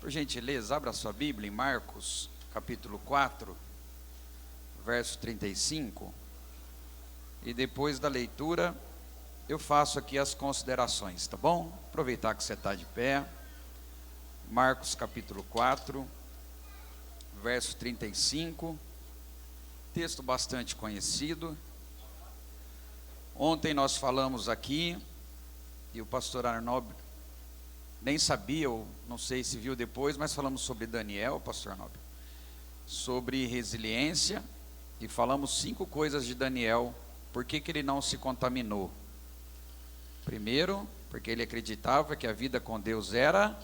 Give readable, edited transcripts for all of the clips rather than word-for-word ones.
Por gentileza, abra sua Bíblia em Marcos, capítulo 4, verso 35. E depois da leitura, eu faço aqui as considerações, tá bom? Aproveitar que você está de pé. Marcos, capítulo 4, verso 35. Texto bastante conhecido. Ontem nós falamos aqui, e o pastor Arnob nem sabia, ou não sei se viu depois, mas falamos sobre Daniel, pastor Arnob, sobre resiliência, e falamos 5 coisas de Daniel, por que ele não se contaminou. Primeiro, porque ele acreditava que a vida com Deus era,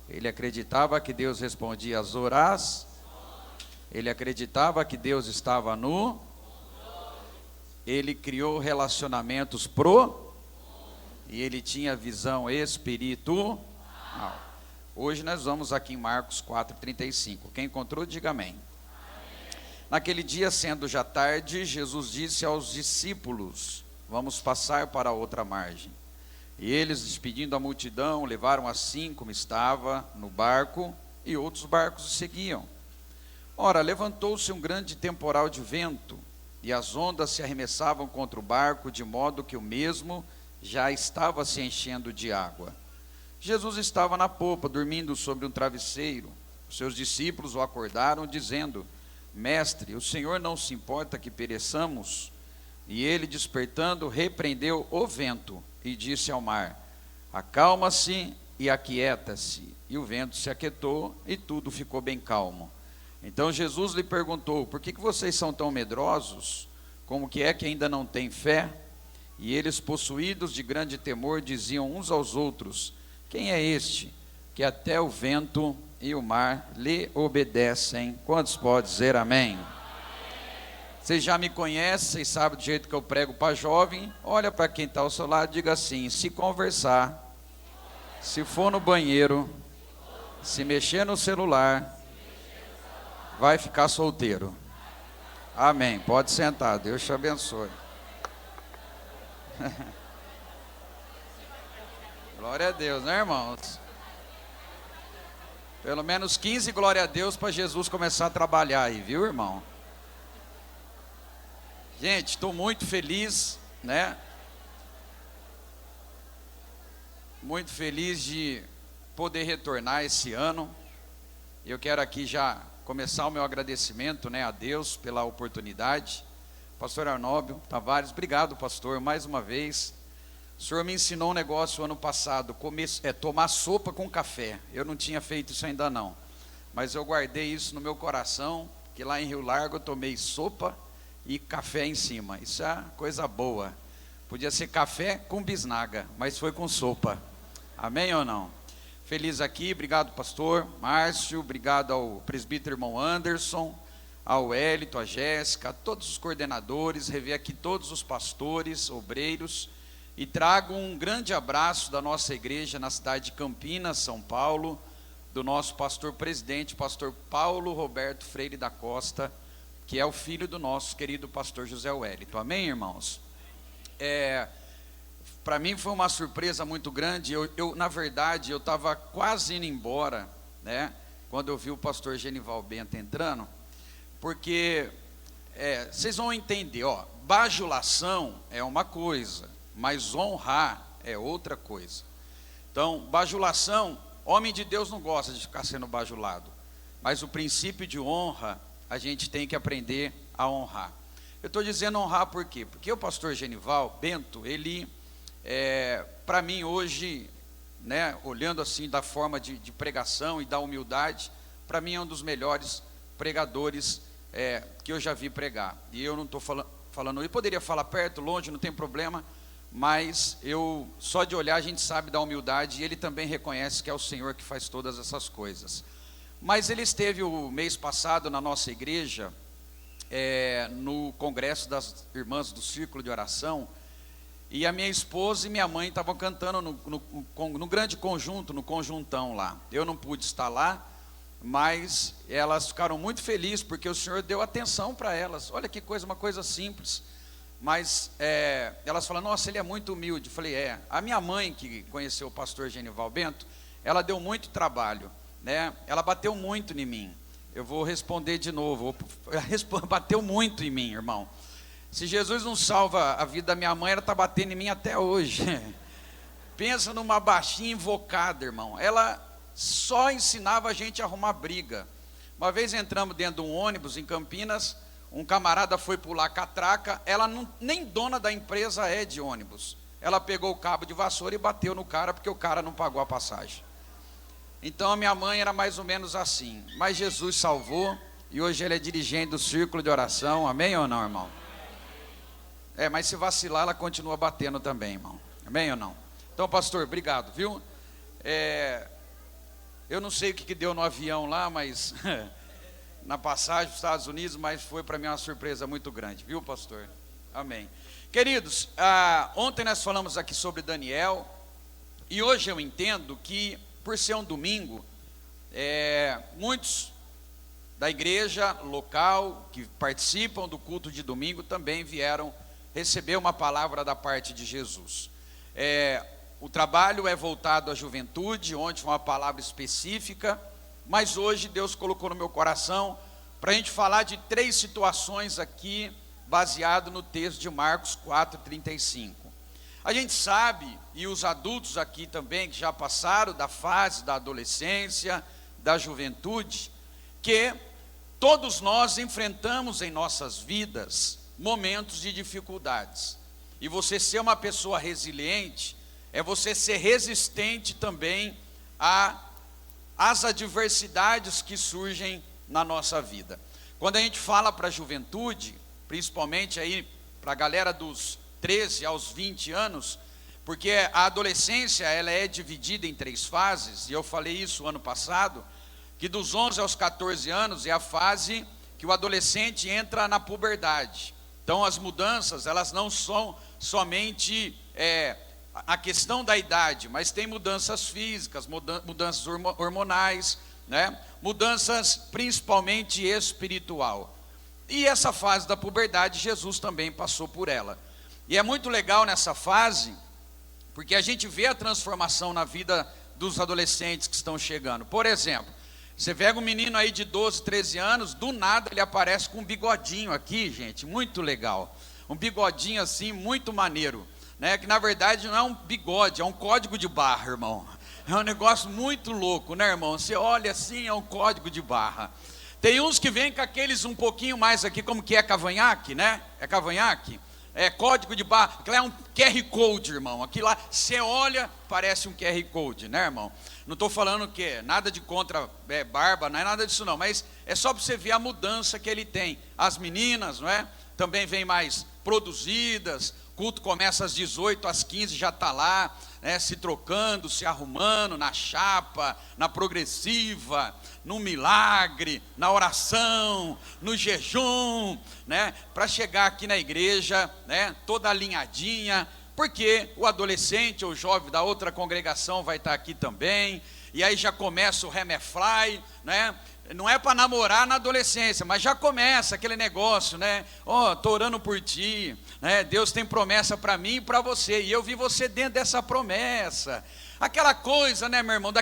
ele acreditava que Deus respondia às orações, ele acreditava que Deus estava no, ele criou relacionamentos e ele tinha visão espiritual. Hoje nós vamos aqui em Marcos 4:35. Quem encontrou, diga amém. Naquele dia, sendo já tarde, Jesus disse aos discípulos: vamos passar para a outra margem. E eles, despedindo a multidão, levaram assim como estava no barco, e outros barcos o seguiam. Ora, levantou-se um grande temporal de vento, e as ondas se arremessavam contra o barco, de modo que o mesmo já estava se enchendo de água. Jesus estava na popa, dormindo sobre um travesseiro. Os seus discípulos o acordaram, dizendo: Mestre, o Senhor não se importa que pereçamos? E ele, despertando, repreendeu o vento e disse ao mar: acalma-se e aquieta-se. E o vento se aquietou e tudo ficou bem calmo. Então Jesus lhe perguntou: por que vocês são tão medrosos? Como que é que ainda não têm fé? E eles, possuídos de grande temor, diziam uns aos outros: quem é este, que até o vento e o mar lhe obedecem? Quantos podem dizer amém? Vocês já me conhecem, vocês sabem do jeito que eu prego para jovem. Olha para quem está ao seu lado e diga assim: se conversar, se for no banheiro, se mexer no celular, vai ficar solteiro. Amém. Pode sentar, Deus te abençoe. Glória a Deus, né, irmãos? Pelo menos 15 glória a Deus para Jesus começar a trabalhar aí, viu, irmão? Gente, estou muito feliz, né? Muito feliz de poder retornar esse ano. Eu quero aqui já começar o meu agradecimento, né, a Deus pela oportunidade. Pastor Arnóbio Tavares, obrigado, pastor, mais uma vez. O senhor me ensinou um negócio ano passado, tomar sopa com café. Eu não tinha feito isso ainda não, mas eu guardei isso no meu coração, que lá em Rio Largo eu tomei sopa e café em cima. Isso é coisa boa. Podia ser café com bisnaga, mas foi com sopa. Amém ou não? Feliz aqui, obrigado pastor Márcio, obrigado ao presbítero irmão Anderson, ao Hélito, a Jéssica, a todos os coordenadores, rever aqui todos os pastores, obreiros, e trago um grande abraço da nossa igreja na cidade de Campinas, São Paulo, do nosso pastor presidente, pastor Paulo Roberto Freire da Costa, que é o filho do nosso querido pastor José Hélito. Amém, irmãos? Para mim foi uma surpresa muito grande. Na verdade, eu estava quase indo embora, né, quando eu vi o pastor Genival Bento entrando, porque vocês vão entender, bajulação é uma coisa, mas honrar é outra coisa. Então, bajulação, homem de Deus não gosta de ficar sendo bajulado, mas o princípio de honra, a gente tem que aprender a honrar. Eu estou dizendo honrar por quê? Porque o pastor Genival Bento, ele, para mim hoje, né, olhando assim da forma de pregação e da humildade, para mim é um dos melhores pregadores que eu já vi pregar. E eu não estou falando, eu poderia falar perto, longe, não tem problema, mas só de olhar a gente sabe da humildade, e ele também reconhece que é o Senhor que faz todas essas coisas. Mas ele esteve o mês passado na nossa igreja, no congresso das irmãs do Círculo de Oração, e a minha esposa e minha mãe estavam cantando no grande conjunto, no conjuntão lá. Eu não pude estar lá, mas elas ficaram muito felizes, porque o Senhor deu atenção para elas. Olha que coisa, uma coisa simples, mas elas falaram: nossa, ele é muito humilde. Eu falei: a minha mãe, que conheceu o pastor Genival Bento, ela deu muito trabalho, né? Ela bateu muito em mim. Eu vou responder de novo. Bateu muito em mim, irmão. Se Jesus não salva a vida da minha mãe, ela está batendo em mim até hoje. Pensa numa baixinha invocada, irmão. Ela só ensinava a gente a arrumar briga. Uma vez entramos dentro de um ônibus em Campinas, um camarada foi pular catraca, ela não, nem dona da empresa é de ônibus. Ela pegou o cabo de vassoura e bateu no cara, porque o cara não pagou a passagem. Então a minha mãe era mais ou menos assim, mas Jesus salvou, e hoje ele é dirigente do círculo de oração, amém ou não, irmão? Mas se vacilar, ela continua batendo também, irmão, amém ou não? Então, pastor, obrigado, viu? Eu não sei o que deu no avião lá, mas na passagem dos Estados Unidos, mas foi para mim uma surpresa muito grande, viu, pastor? Amém. Queridos, ontem nós falamos aqui sobre Daniel, e hoje eu entendo que, por ser um domingo, muitos da igreja local que participam do culto de domingo também vieram receber uma palavra da parte de Jesus. O trabalho é voltado à juventude, onde foi uma palavra específica, mas hoje Deus colocou no meu coração para a gente falar de 3 situações aqui, baseado no texto de Marcos 4:35. A gente sabe, e os adultos aqui também, que já passaram da fase da adolescência, da juventude, que todos nós enfrentamos em nossas vidas momentos de dificuldades. E você ser uma pessoa resiliente é você ser resistente também às adversidades que surgem na nossa vida. Quando a gente fala para a juventude, principalmente aí para a galera dos 13 aos 20 anos, porque a adolescência ela é dividida em 3 fases, e eu falei isso ano passado, que dos 11 aos 14 anos é a fase que o adolescente entra na puberdade. Então as mudanças, elas não são somente a questão da idade, mas tem mudanças físicas, mudanças hormonais, né? Mudanças principalmente espiritual. E essa fase da puberdade, Jesus também passou por ela. E é muito legal nessa fase, porque a gente vê a transformação na vida dos adolescentes que estão chegando. Por exemplo, você pega um menino aí de 12, 13 anos, do nada ele aparece com um bigodinho aqui, gente, muito legal. Um bigodinho assim, muito maneiro, né? Que na verdade não é um bigode, é um código de barra, irmão. É um negócio muito louco, né, irmão? Você olha assim, é um código de barra. Tem uns que vêm com aqueles um pouquinho mais aqui, como que é cavanhaque, né? É cavanhaque? É código de barra, aquilo é um QR Code, irmão. Aquilo lá, você olha, parece um QR Code, né, irmão? Não estou falando que nada de contra barba, não é nada disso não, mas é só para você ver a mudança que ele tem. As meninas, não é? Também vêm mais produzidas, culto começa às 18, às 15 já está lá, né, se trocando, se arrumando na chapa, na progressiva, no milagre, na oração, no jejum, né, para chegar aqui na igreja, né, toda alinhadinha, porque o adolescente ou jovem da outra congregação vai estar aqui também, e aí já começa o remefly, né? Não é para namorar na adolescência, mas já começa aquele negócio, né? Estou orando por ti, né? Deus tem promessa para mim e para você, e eu vi você dentro dessa promessa. Aquela coisa, né, meu irmão,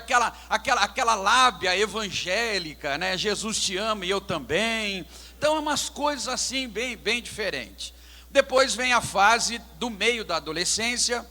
aquela lábia evangélica, né? Jesus te ama e eu também. Então é umas coisas assim bem diferentes. Depois vem a fase do meio da adolescência,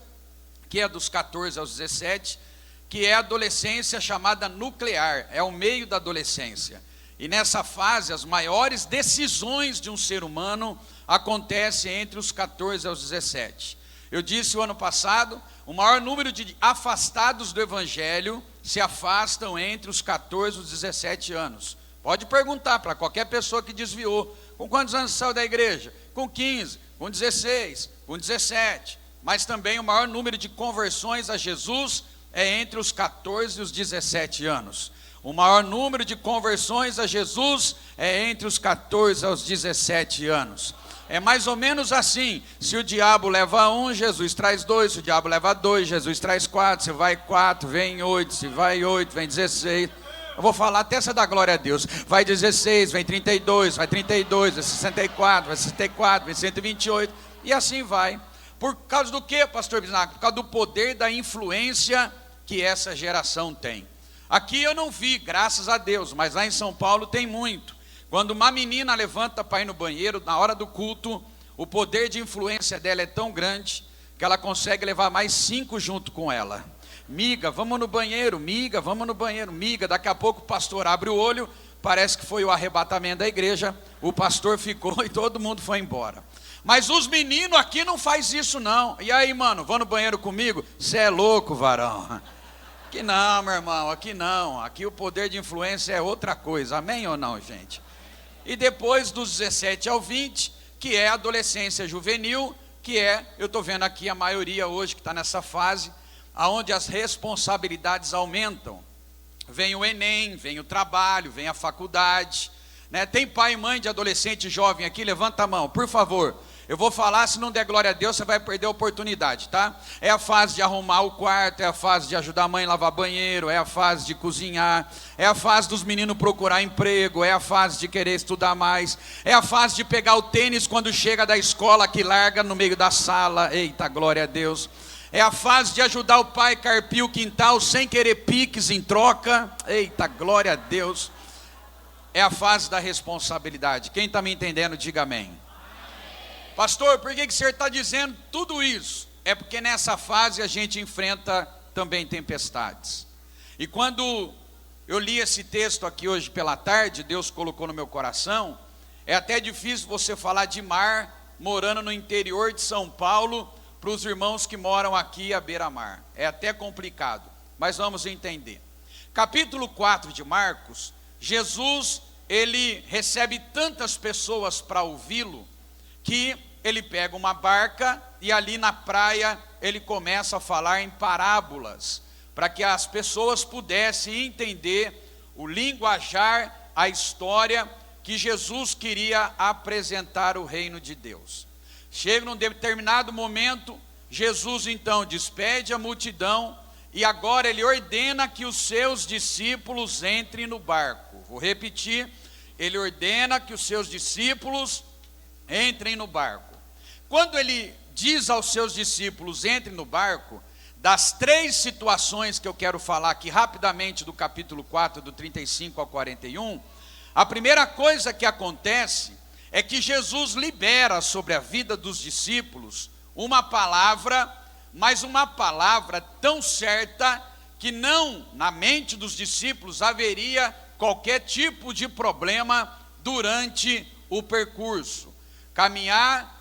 que é dos 14 aos 17, que é a adolescência chamada nuclear, é o meio da adolescência. E nessa fase, as maiores decisões de um ser humano acontecem entre os 14 aos 17. Eu disse o ano passado, o maior número de afastados do evangelho se afastam entre os 14 e os 17 anos. Pode perguntar para qualquer pessoa que desviou, com quantos anos saiu da igreja? Com 15, com 16, com 17. Mas também o maior número de conversões a Jesus é entre os 14 e os 17 anos. O maior número de conversões a Jesus é entre os 14 aos 17 anos. É mais ou menos assim, se o diabo leva 1, Jesus traz 2, se o diabo leva 2, Jesus traz 4, se vai 4, vem 8, se vai 8, vem 16. Eu vou falar até essa da glória a Deus. Vai 16, vem 32, vai 32, vai 64, vai 64, vem 128, e assim vai. Por causa do quê, pastor Bisnaco? Por causa do poder da influência que essa geração tem. Aqui eu não vi, graças a Deus, mas lá em São Paulo tem muito. Quando uma menina levanta para ir no banheiro, na hora do culto, o poder de influência dela é tão grande que ela consegue levar mais 5 junto com ela. Miga, vamos no banheiro, miga, vamos no banheiro, miga. Daqui a pouco o pastor abre o olho, parece que foi o arrebatamento da igreja, o pastor ficou e todo mundo foi embora. Mas os meninos aqui não faz isso não. E aí, mano, vão no banheiro comigo? Você é louco, varão. Aqui não, meu irmão, aqui não. Aqui o poder de influência é outra coisa, amém ou não, gente? E depois dos 17 ao 20, que é a adolescência juvenil, que é, eu estou vendo aqui a maioria hoje que está nessa fase, onde as responsabilidades aumentam. Vem o Enem, vem o trabalho, vem a faculdade, né? Tem pai e mãe de adolescente jovem aqui? Levanta a mão, por favor. Eu vou falar, se não der glória a Deus, você vai perder a oportunidade, tá? É a fase de arrumar o quarto, é a fase de ajudar a mãe a lavar banheiro, é a fase de cozinhar, é a fase dos meninos procurar emprego, é a fase de querer estudar mais, é a fase de pegar o tênis quando chega da escola que larga no meio da sala, eita, glória a Deus. É a fase de ajudar o pai a carpir o quintal sem querer piques em troca, eita, glória a Deus. É a fase da responsabilidade. Quem está me entendendo, diga amém. Pastor, por que o senhor está dizendo tudo isso? É porque nessa fase a gente enfrenta também tempestades. E quando eu li esse texto aqui hoje pela tarde, Deus colocou no meu coração, é até difícil você falar de mar morando no interior de São Paulo para os irmãos que moram aqui à beira-mar. É até complicado, mas vamos entender. Capítulo 4 de Marcos, Jesus, ele recebe tantas pessoas para ouvi-lo, que ele pega uma barca e ali na praia ele começa a falar em parábolas, para que as pessoas pudessem entender o linguajar, a história que Jesus queria apresentar o reino de Deus. Chega num determinado momento, Jesus então despede a multidão e agora ele ordena que os seus discípulos entrem no barco. Vou repetir, ele ordena que os seus discípulos entrem no barco. Quando ele diz aos seus discípulos, entrem no barco, das 3 situações que eu quero falar aqui rapidamente do capítulo 4, do 35 ao 41, a primeira coisa que acontece é que Jesus libera sobre a vida dos discípulos uma palavra, mas uma palavra tão certa que não, na mente dos discípulos, haveria qualquer tipo de problema durante o percurso. Caminhar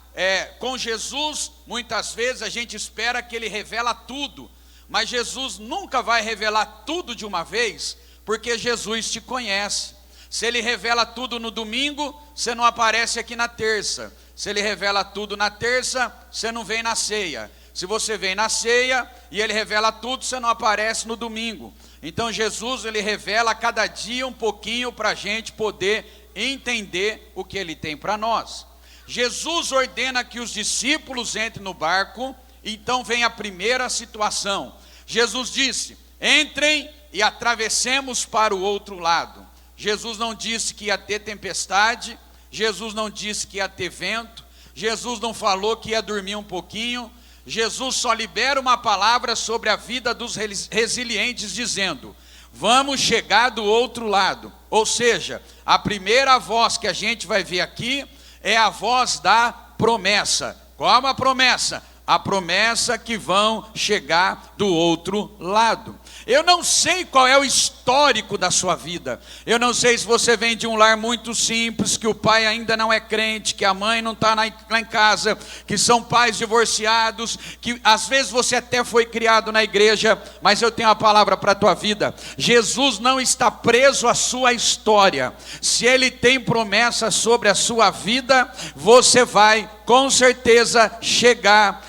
com Jesus, muitas vezes a gente espera que ele revela tudo, mas Jesus nunca vai revelar tudo de uma vez, porque Jesus te conhece. Se ele revela tudo no domingo, você não aparece aqui na terça. Se ele revela tudo na terça, você não vem na ceia. Se você vem na ceia e ele revela tudo, você não aparece no domingo. Então Jesus, ele revela a cada dia um pouquinho para a gente poder entender o que ele tem para nós. Jesus ordena que os discípulos entrem no barco, então vem a primeira situação. Jesus disse, entrem e atravessemos para o outro lado. Jesus não disse que ia ter tempestade, Jesus não disse que ia ter vento, Jesus não falou que ia dormir um pouquinho, Jesus só libera uma palavra sobre a vida dos resilientes, dizendo, vamos chegar do outro lado. Ou seja, a primeira voz que a gente vai ver aqui é a voz da promessa. Qual é a promessa? A promessa que vão chegar do outro lado. Eu não sei qual é o histórico da sua vida. Eu não sei se você vem de um lar muito simples, que o pai ainda não é crente, que a mãe não está lá em casa, que são pais divorciados, que às vezes você até foi criado na igreja, mas eu tenho uma palavra para a tua vida. Jesus não está preso à sua história. Se ele tem promessa sobre a sua vida, você vai com certeza chegar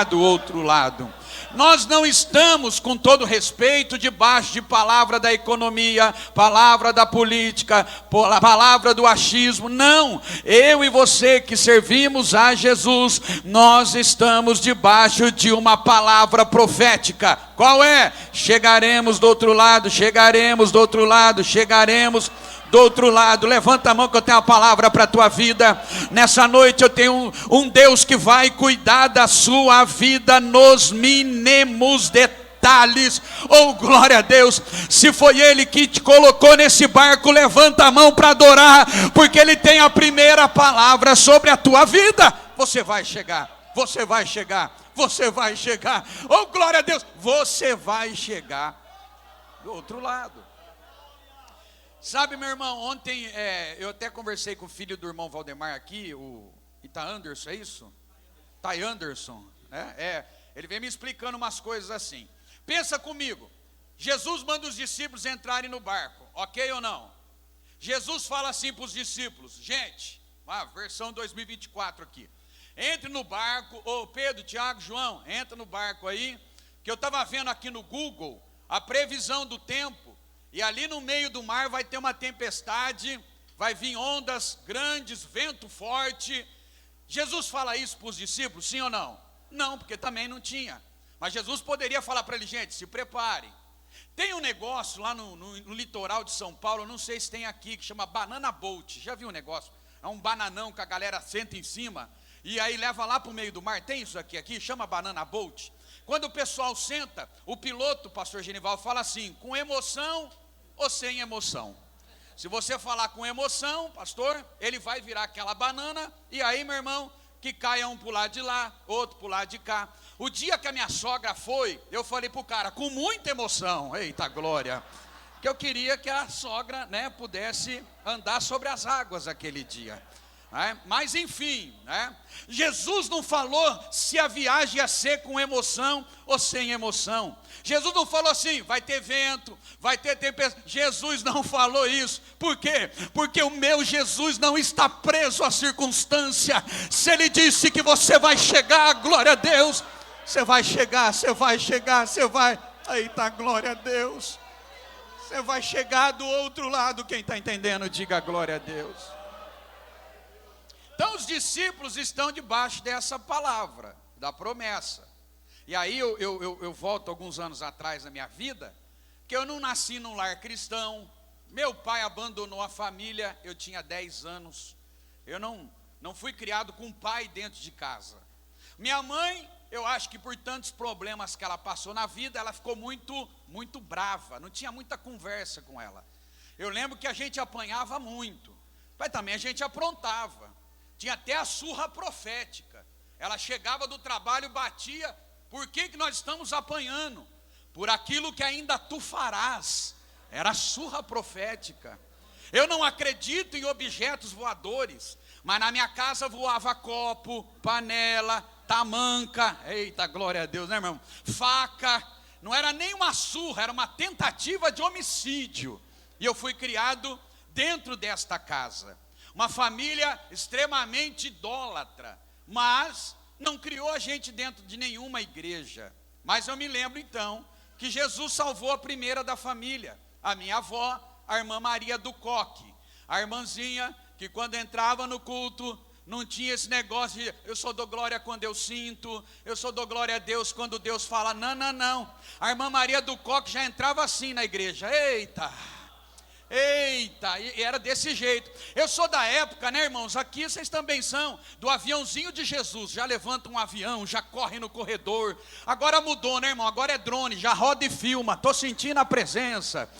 do outro lado. Nós não estamos, com todo respeito, debaixo de palavra da economia, palavra da política, palavra do achismo. Não, eu e você que servimos a Jesus, nós estamos debaixo de uma palavra profética. Qual é? Chegaremos do outro lado, chegaremos do outro lado, chegaremos Do outro lado, levanta a mão que eu tenho uma palavra para a tua vida. Nessa noite eu tenho um Deus que vai cuidar da sua vida nos mínimos detalhes. Oh, glória a Deus. Se foi Ele que te colocou nesse barco, levanta a mão para adorar, porque Ele tem a primeira palavra sobre a tua vida. Você vai chegar, você vai chegar, você vai chegar. Oh, glória a Deus, você vai chegar do outro lado. Sabe, meu irmão, ontem eu até conversei com o filho do irmão Valdemar aqui, o Ita Anderson, é isso? Thay Anderson, né? Ele vem me explicando umas coisas assim. Pensa comigo, Jesus manda os discípulos entrarem no barco, ok ou não? Jesus fala assim para os discípulos, gente, versão 2024 aqui, entre no barco, Pedro, Tiago, João, entra no barco aí, que eu estava vendo aqui no Google, a previsão do tempo, e ali no meio do mar vai ter uma tempestade, vai vir ondas grandes, vento forte. Jesus fala isso para os discípulos, sim ou não? Não, porque também não tinha. Mas Jesus poderia falar para eles, gente, se preparem. Tem um negócio lá no litoral de São Paulo, não sei se tem aqui, que chama Banana Boat. Já viu o negócio? É um bananão que a galera senta em cima e aí leva lá para o meio do mar. Tem isso aqui, chama Banana Boat. Quando o pessoal senta, o piloto, pastor Genival, fala assim, com emoção ou sem emoção? Se você falar com emoção, pastor, ele vai virar aquela banana, e aí, meu irmão, que caia um para o lado de lá, outro para o lado de cá. O dia que a minha sogra foi, eu falei para o cara, com muita emoção, eita glória, que eu queria que a sogra, né, pudesse andar sobre as águas aquele dia. Mas enfim, Jesus não falou se a viagem ia ser com emoção ou sem emoção. Jesus não falou assim, vai ter vento, vai ter tempestade. Jesus não falou isso. Por quê? Porque o meu Jesus não está preso à circunstância. Se Ele disse que você vai chegar, glória a Deus, você vai chegar, você vai chegar, você vai, eita glória a Deus, você vai chegar do outro lado. Quem está entendendo, diga glória a Deus. Então os discípulos estão debaixo dessa palavra, da promessa. E aí eu volto alguns anos atrás na minha vida, que eu não nasci num lar cristão, meu pai abandonou a família, eu tinha 10 anos, eu não fui criado com um pai dentro de casa. Minha mãe, eu acho que por tantos problemas que ela passou na vida, ela ficou muito brava, não tinha muita conversa com ela. Eu lembro que a gente apanhava muito, mas também a gente aprontava. Tinha até a surra profética. Ela chegava do trabalho e batia. Por que nós estamos apanhando? Por aquilo que ainda tu farás. Era a surra profética. Eu não acredito em objetos voadores, mas na minha casa voava copo, panela, tamanca, eita glória a Deus, né, irmão? Faca. Não era nem uma surra, era uma tentativa de homicídio. E eu fui criado dentro desta casa. Uma família extremamente idólatra, mas não criou a gente dentro de nenhuma igreja. Mas eu me lembro então que Jesus salvou a primeira da família, a minha avó, a irmã Maria do Coque, a irmãzinha que quando entrava no culto não tinha esse negócio de eu só dou glória quando eu sinto, eu só dou glória a Deus quando Deus fala, não. A irmã Maria do Coque já entrava assim na igreja, eita, e era desse jeito. Eu sou da época, né, irmãos, aqui vocês também são, do aviãozinho de Jesus, já levanta um avião, já corre no corredor. Agora mudou, né, irmão, agora é drone, já roda e filma, estou sentindo a presença,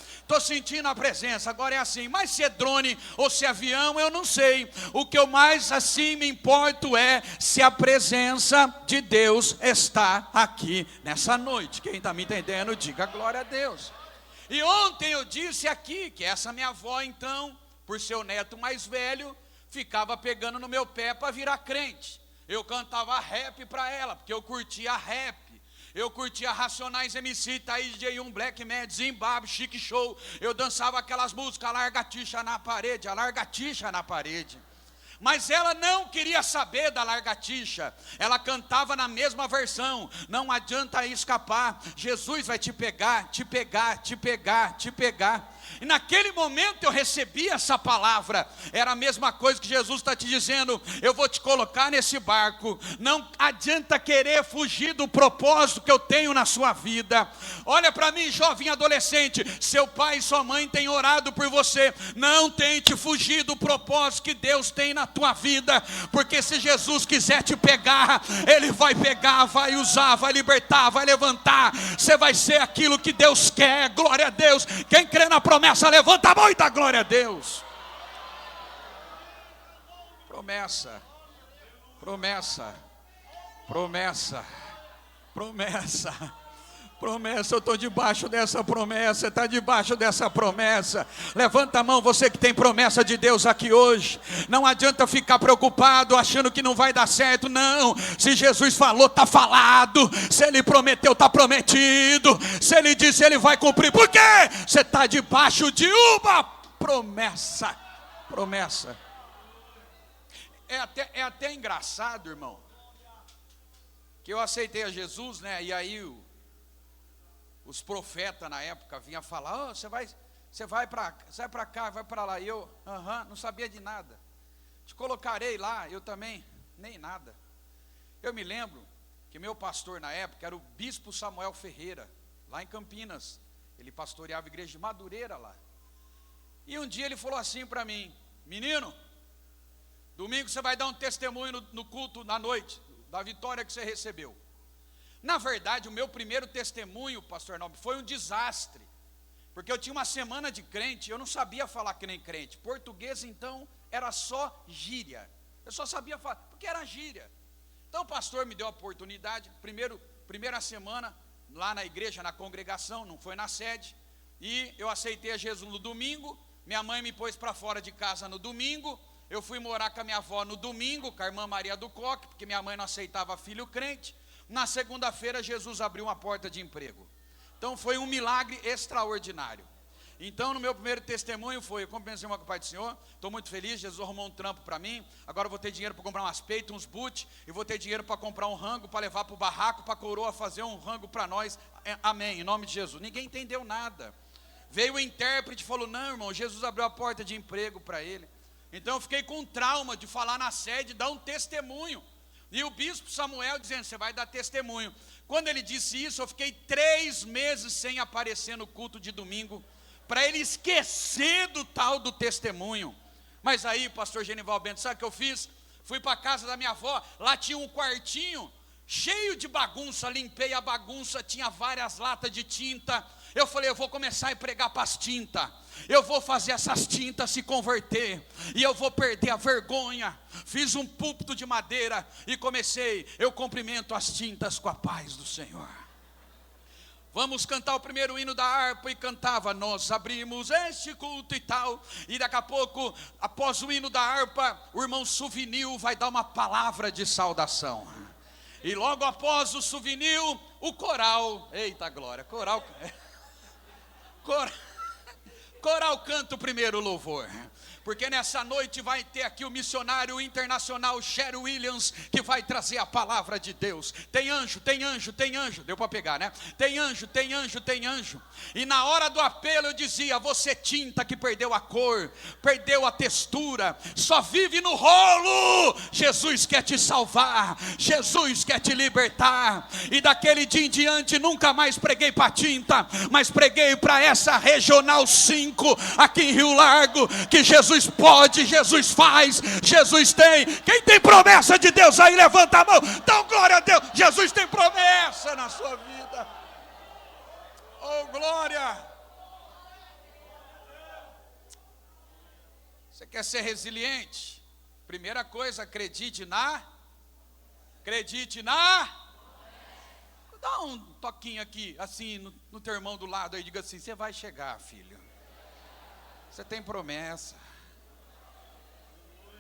agora é assim. Mas se é drone ou se é avião, eu não sei. O que eu mais assim me importo é se a presença de Deus está aqui nessa noite. Quem está me entendendo, diga glória a Deus. E ontem eu disse aqui que essa minha avó então, por ser o neto mais velho, ficava pegando no meu pé para virar crente. Eu cantava rap para ela, porque eu curtia rap. Eu curtia Racionais MC, Thaís DJ1, Black Mad, Zimbabwe, Chique Show. Eu dançava aquelas músicas, larga a tixa na parede. Mas ela não queria saber da largatixa. Ela cantava na mesma versão. Não adianta escapar. Jesus vai te pegar. E naquele momento eu recebi essa palavra. Era a mesma coisa que Jesus está te dizendo: eu vou te colocar nesse barco. Não adianta querer fugir do propósito que eu tenho na sua vida. Olha para mim, jovem adolescente, seu pai e sua mãe têm orado por você. Não tente fugir do propósito que Deus tem na tua vida, porque se Jesus quiser te pegar, Ele vai pegar, vai usar, vai libertar, vai levantar. Você vai ser aquilo que Deus quer. Glória a Deus. Quem crê na promessa, levanta a mão e dá glória a Deus. Promessa, promessa, promessa, promessa, promessa. Eu estou debaixo dessa promessa. Você está debaixo dessa promessa. Levanta a mão, você que tem promessa de Deus aqui hoje. Não adianta ficar preocupado achando que não vai dar certo. Não, se Jesus falou, está falado. Se Ele prometeu, está prometido. Se Ele disse, Ele vai cumprir. Por quê? Você está debaixo de uma promessa. Promessa. É até engraçado, irmão, que eu aceitei a Jesus, né? E aí os profetas na época vinham falar: você vai para cá, vai para lá. E eu, não sabia de nada. Te colocarei lá. Eu também, nem nada. Eu me lembro que meu pastor na época era o bispo Samuel Ferreira, lá em Campinas. Ele pastoreava a igreja de Madureira lá. E um dia ele falou assim para mim: menino, domingo você vai dar um testemunho no culto na noite, da vitória que você recebeu. Na verdade, o meu primeiro testemunho, pastor Nobre, foi um desastre. Porque eu tinha uma semana de crente, eu não sabia falar que nem crente. Português, então, era só gíria. Eu só sabia falar, porque era gíria. Então o pastor me deu a oportunidade, primeira semana, lá na igreja, na congregação, não foi na sede. E eu aceitei a Jesus no domingo. Minha mãe me pôs para fora de casa no domingo. Eu fui morar com a minha avó no domingo, com a irmã Maria do Coque, porque minha mãe não aceitava filho crente. Na segunda-feira, Jesus abriu uma porta de emprego. Então foi um milagre extraordinário. Então no meu primeiro testemunho foi: eu compensei uma com o Pai do Senhor, estou muito feliz, Jesus arrumou um trampo para mim. Agora eu vou ter dinheiro para comprar umas peitas, uns boot, e vou ter dinheiro para comprar um rango, para levar para o barraco, para a coroa fazer um rango para nós. Amém, em nome de Jesus. Ninguém entendeu nada. Veio o intérprete e falou: não, irmão, Jesus abriu a porta de emprego para ele. Então eu fiquei com trauma de falar na sede, dar um testemunho. E o bispo Samuel dizendo: você vai dar testemunho. Quando ele disse isso, eu fiquei 3 meses sem aparecer no culto de domingo, para ele esquecer do tal do testemunho. Mas aí, pastor Genival Bento, sabe o que eu fiz? Fui para a casa da minha avó, lá tinha um quartinho cheio de bagunça, limpei a bagunça, tinha várias latas de tinta. Eu falei: eu vou começar a pregar para as tintas. Eu vou fazer essas tintas se converter. E eu vou perder a vergonha. Fiz um púlpito de madeira e comecei: eu cumprimento as tintas com a paz do Senhor. Vamos cantar o primeiro hino da harpa. E cantava: nós abrimos este culto e tal. E daqui a pouco, após o hino da harpa, o irmão Suvinil vai dar uma palavra de saudação. E logo após o Suvinil, o coral. Eita glória, coral canta o primeiro louvor. Porque nessa noite vai ter aqui o missionário internacional Sherry Williams, que vai trazer a palavra de Deus. Tem anjo, tem anjo, tem anjo. Deu para pegar, né? Tem anjo, tem anjo, tem anjo. E na hora do apelo eu dizia: você tinta que perdeu a cor, perdeu a textura, só vive no rolo. Jesus quer te salvar, Jesus quer te libertar. E daquele dia em diante nunca mais preguei para tinta, mas preguei para essa Regional 5 aqui em Rio Largo, que Jesus pode, Jesus faz, Jesus tem. Quem tem promessa de Deus aí, levanta a mão, dá glória a Deus. Jesus tem promessa na sua vida. Oh glória. Você quer ser resiliente? Primeira coisa, acredite na. Dá um toquinho aqui, assim, no teu irmão do lado aí, diga assim: você vai chegar, filho. Você tem promessa.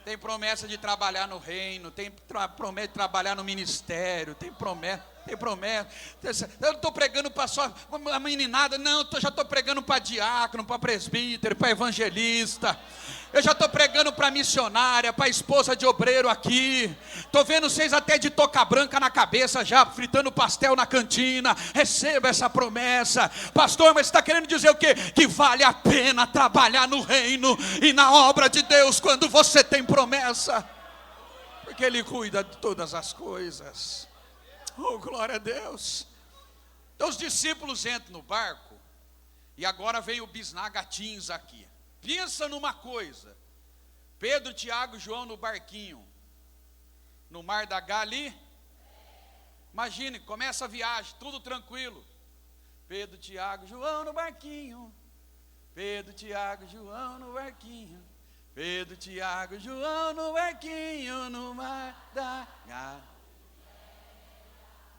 Tem promessa de trabalhar no reino, tem promessa de trabalhar no ministério, tem promessa. tem promessa. Eu não estou pregando para só a meninada, não, já estou pregando para diácono, para presbítero, para evangelista. Eu já estou pregando para missionária, para esposa de obreiro aqui. Estou vendo vocês até de touca branca na cabeça já, fritando pastel na cantina. Receba essa promessa. Pastor, mas você está querendo dizer o quê? Que vale a pena trabalhar no reino e na obra de Deus quando você tem promessa. Porque Ele cuida de todas as coisas. Oh, glória a Deus. Então os discípulos entram no barco. E agora vem o bisnagatins aqui. Pensa numa coisa, Pedro, Tiago e João no barquinho, no mar da Gali. Imagine, começa a viagem, tudo tranquilo. Pedro, Tiago, João no barquinho. Pedro, Tiago, João no barquinho. Pedro, Tiago, João no barquinho, no mar da Gali.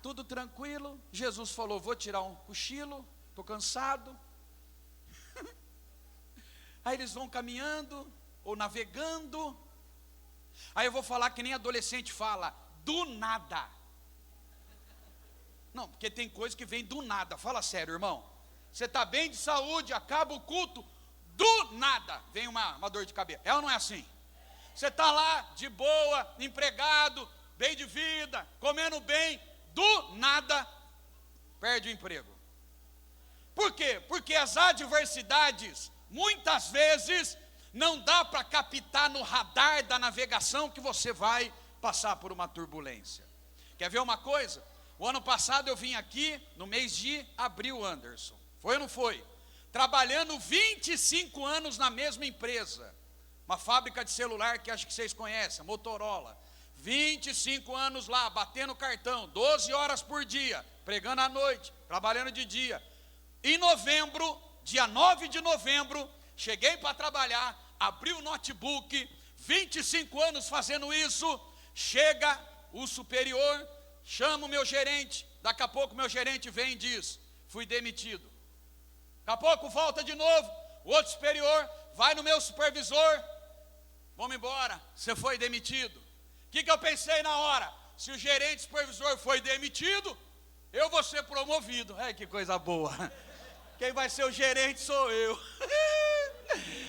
Tudo tranquilo. Jesus falou, vou tirar um cochilo, estou cansado. Aí eles vão caminhando, ou navegando. Aí eu vou falar que nem adolescente fala, do nada. Não, porque tem coisa que vem do nada. Fala sério, irmão. Você está bem de saúde, acaba o culto, do nada vem uma dor de cabeça. É ou não é assim? Você está lá, de boa, empregado, bem de vida, comendo bem, do nada, perde o emprego. Por quê? Porque as adversidades, muitas vezes, não dá para captar no radar da navegação que você vai passar por uma turbulência. Quer ver uma coisa? O ano passado eu vim aqui, no mês de abril, Anderson. Foi ou não foi? Trabalhando 25 anos na mesma empresa. Uma fábrica de celular que acho que vocês conhecem, Motorola. 25 anos lá, batendo cartão, 12 horas por dia, pregando à noite, trabalhando de dia. Em novembro, dia 9 de novembro, cheguei para trabalhar, abri o notebook, 25 anos fazendo isso, chega o superior, chama o meu gerente, daqui a pouco meu gerente vem e diz, fui demitido. Daqui a pouco volta de novo, o outro superior vai no meu supervisor, vamos embora, você foi demitido. O que eu pensei na hora? Se o gerente supervisor foi demitido, eu vou ser promovido. Que coisa boa. Quem vai ser o gerente sou eu.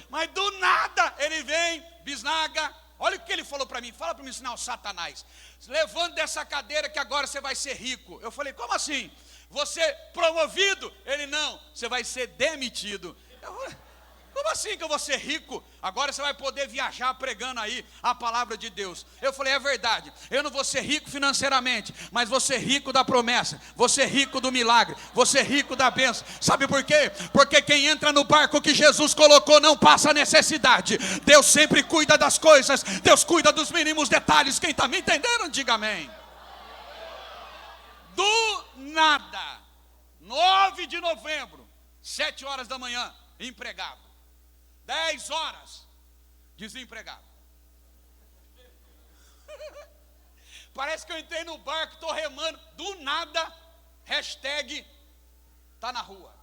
Mas do nada ele vem, bisnaga. Olha o que ele falou para mim. Fala para me ensinar o Satanás. Levante dessa cadeira que agora você vai ser rico. Eu falei, como assim? Você promovido? Ele, não, você vai ser demitido. Eu falei, como assim que eu vou ser rico? Agora você vai poder viajar pregando aí a palavra de Deus. Eu falei, é verdade, eu não vou ser rico financeiramente, mas vou ser rico da promessa, vou ser rico do milagre, vou ser rico da bênção. Sabe por quê? Porque quem entra no barco que Jesus colocou não passa necessidade. Deus sempre cuida das coisas, Deus cuida dos mínimos detalhes. Quem está me entendendo, diga amém. Do nada, 9 de novembro, 7 horas da manhã, empregado. 10 horas, desempregado. Parece que eu entrei no barco, estou remando, do nada, hashtag, tá na rua.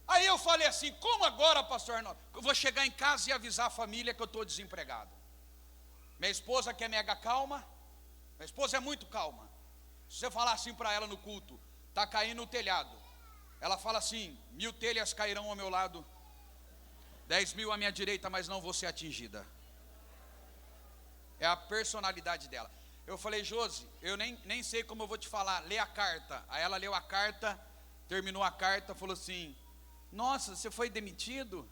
Aí eu falei assim, como agora, pastor Arnaldo? Eu vou chegar em casa e avisar a família que eu estou desempregado. Minha esposa que é mega calma, minha esposa é muito calma. Se você falar assim para ela no culto, está caindo o telhado. Ela fala assim, 1000 telhas cairão ao meu lado, 10.000 à minha direita, mas não vou ser atingida. É a personalidade dela. Eu falei, Josi, eu nem sei como eu vou te falar, lê a carta. Aí ela leu a carta, terminou a carta, falou assim, nossa, você foi demitido?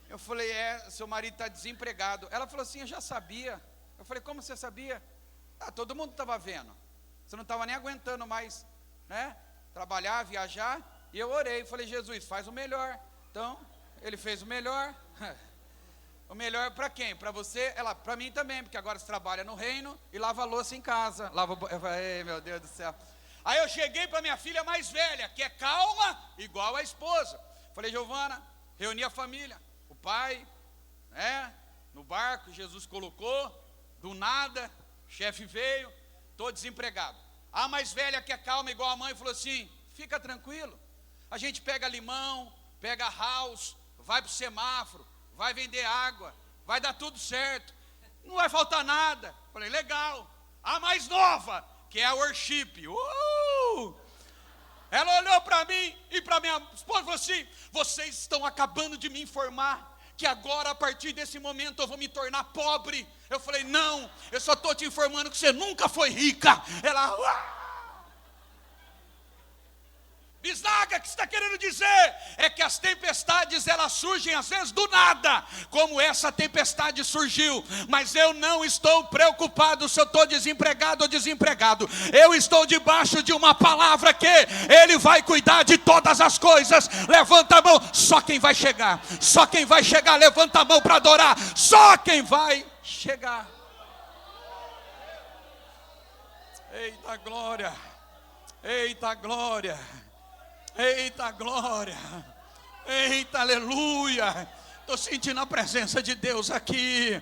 Eu falei, seu marido está desempregado. Ela falou assim, eu já sabia. Eu falei, como você sabia? Todo mundo estava vendo. Você não estava nem aguentando mais, né? Trabalhar, viajar. E eu orei, falei, Jesus, faz o melhor. Então, ele fez o melhor. O melhor para quem? Para você? Ela, para mim também, porque agora você trabalha no reino e lava a louça em casa. Eu falei, meu Deus do céu. Aí eu cheguei para minha filha mais velha, que é calma, igual a esposa. Falei, Giovana, reuni a família. O pai, no barco, Jesus colocou, do nada, o chefe veio, estou desempregado. A mais velha, que é calma, igual a mãe, falou assim, fica tranquilo. A gente pega limão, pega house, vai para o semáforo, vai vender água, vai dar tudo certo. não vai faltar nada. Falei, legal. A mais nova, que é a worship. Ela olhou para mim e para minha esposa e falou assim: vocês estão acabando de me informar que agora, a partir desse momento, eu vou me tornar pobre. Eu falei, não, eu só estou te informando que você nunca foi rica. Ela, Bisnaga, o que você está querendo dizer? É que as tempestades, elas surgem às vezes do nada, como essa tempestade surgiu. Mas eu não estou preocupado se eu estou desempregado ou desempregado. Eu estou debaixo de uma palavra que Ele vai cuidar de todas as coisas. Levanta a mão, só quem vai chegar. Só quem vai chegar, levanta a mão para adorar. Só quem vai chegar. Eita glória, eita glória. Eita glória, eita aleluia, estou sentindo a presença de Deus aqui.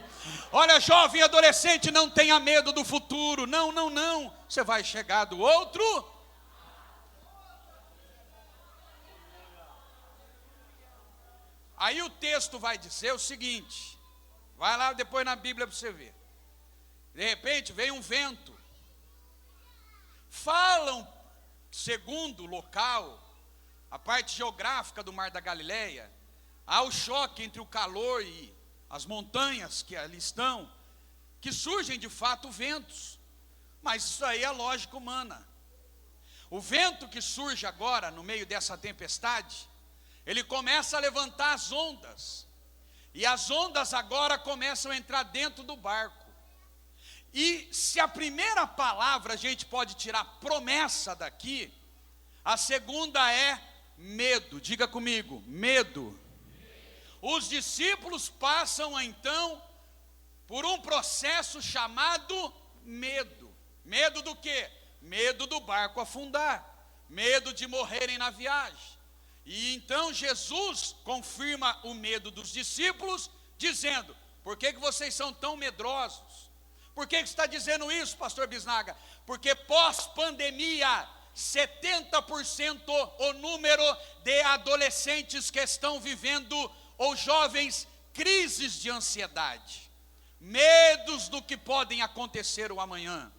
Olha, jovem e adolescente, não tenha medo do futuro, não, você vai chegar do outro. Aí o texto vai dizer o seguinte, vai lá depois na Bíblia para você ver. De repente vem um vento, falam, segundo o local, a parte geográfica do Mar da Galileia, há o choque entre o calor e as montanhas que ali estão, que surgem de fato ventos, mas isso aí é lógica humana. O vento que surge agora no meio dessa tempestade, ele começa a levantar as ondas, e as ondas agora começam a entrar dentro do barco. E se a primeira palavra a gente pode tirar promessa daqui, a segunda é medo. Diga comigo, medo. Os discípulos passam então por um processo chamado medo. Medo do quê? Medo do barco afundar, medo de morrerem na viagem. E então Jesus confirma o medo dos discípulos, dizendo: por que vocês são tão medrosos? Por que está dizendo isso, pastor Bisnaga? Porque pós-pandemia, 70% o número de adolescentes que estão vivendo, ou jovens, crises de ansiedade, medos do que podem acontecer o amanhã.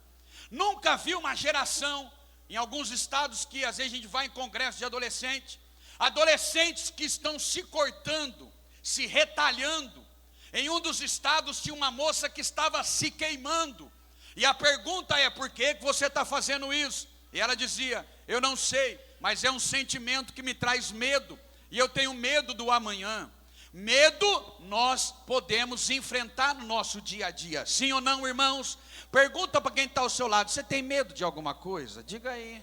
Nunca vi uma geração, em alguns estados que às vezes a gente vai em congresso de adolescentes que estão se cortando, se retalhando. Em um dos estados tinha uma moça que estava se queimando, e a pergunta é: por que você está fazendo isso? E ela dizia: eu não sei, mas é um sentimento que me traz medo, e eu tenho medo do amanhã. Medo nós podemos enfrentar no nosso dia a dia, sim ou não, irmãos? Pergunta para quem está ao seu lado: você tem medo de alguma coisa? Diga aí.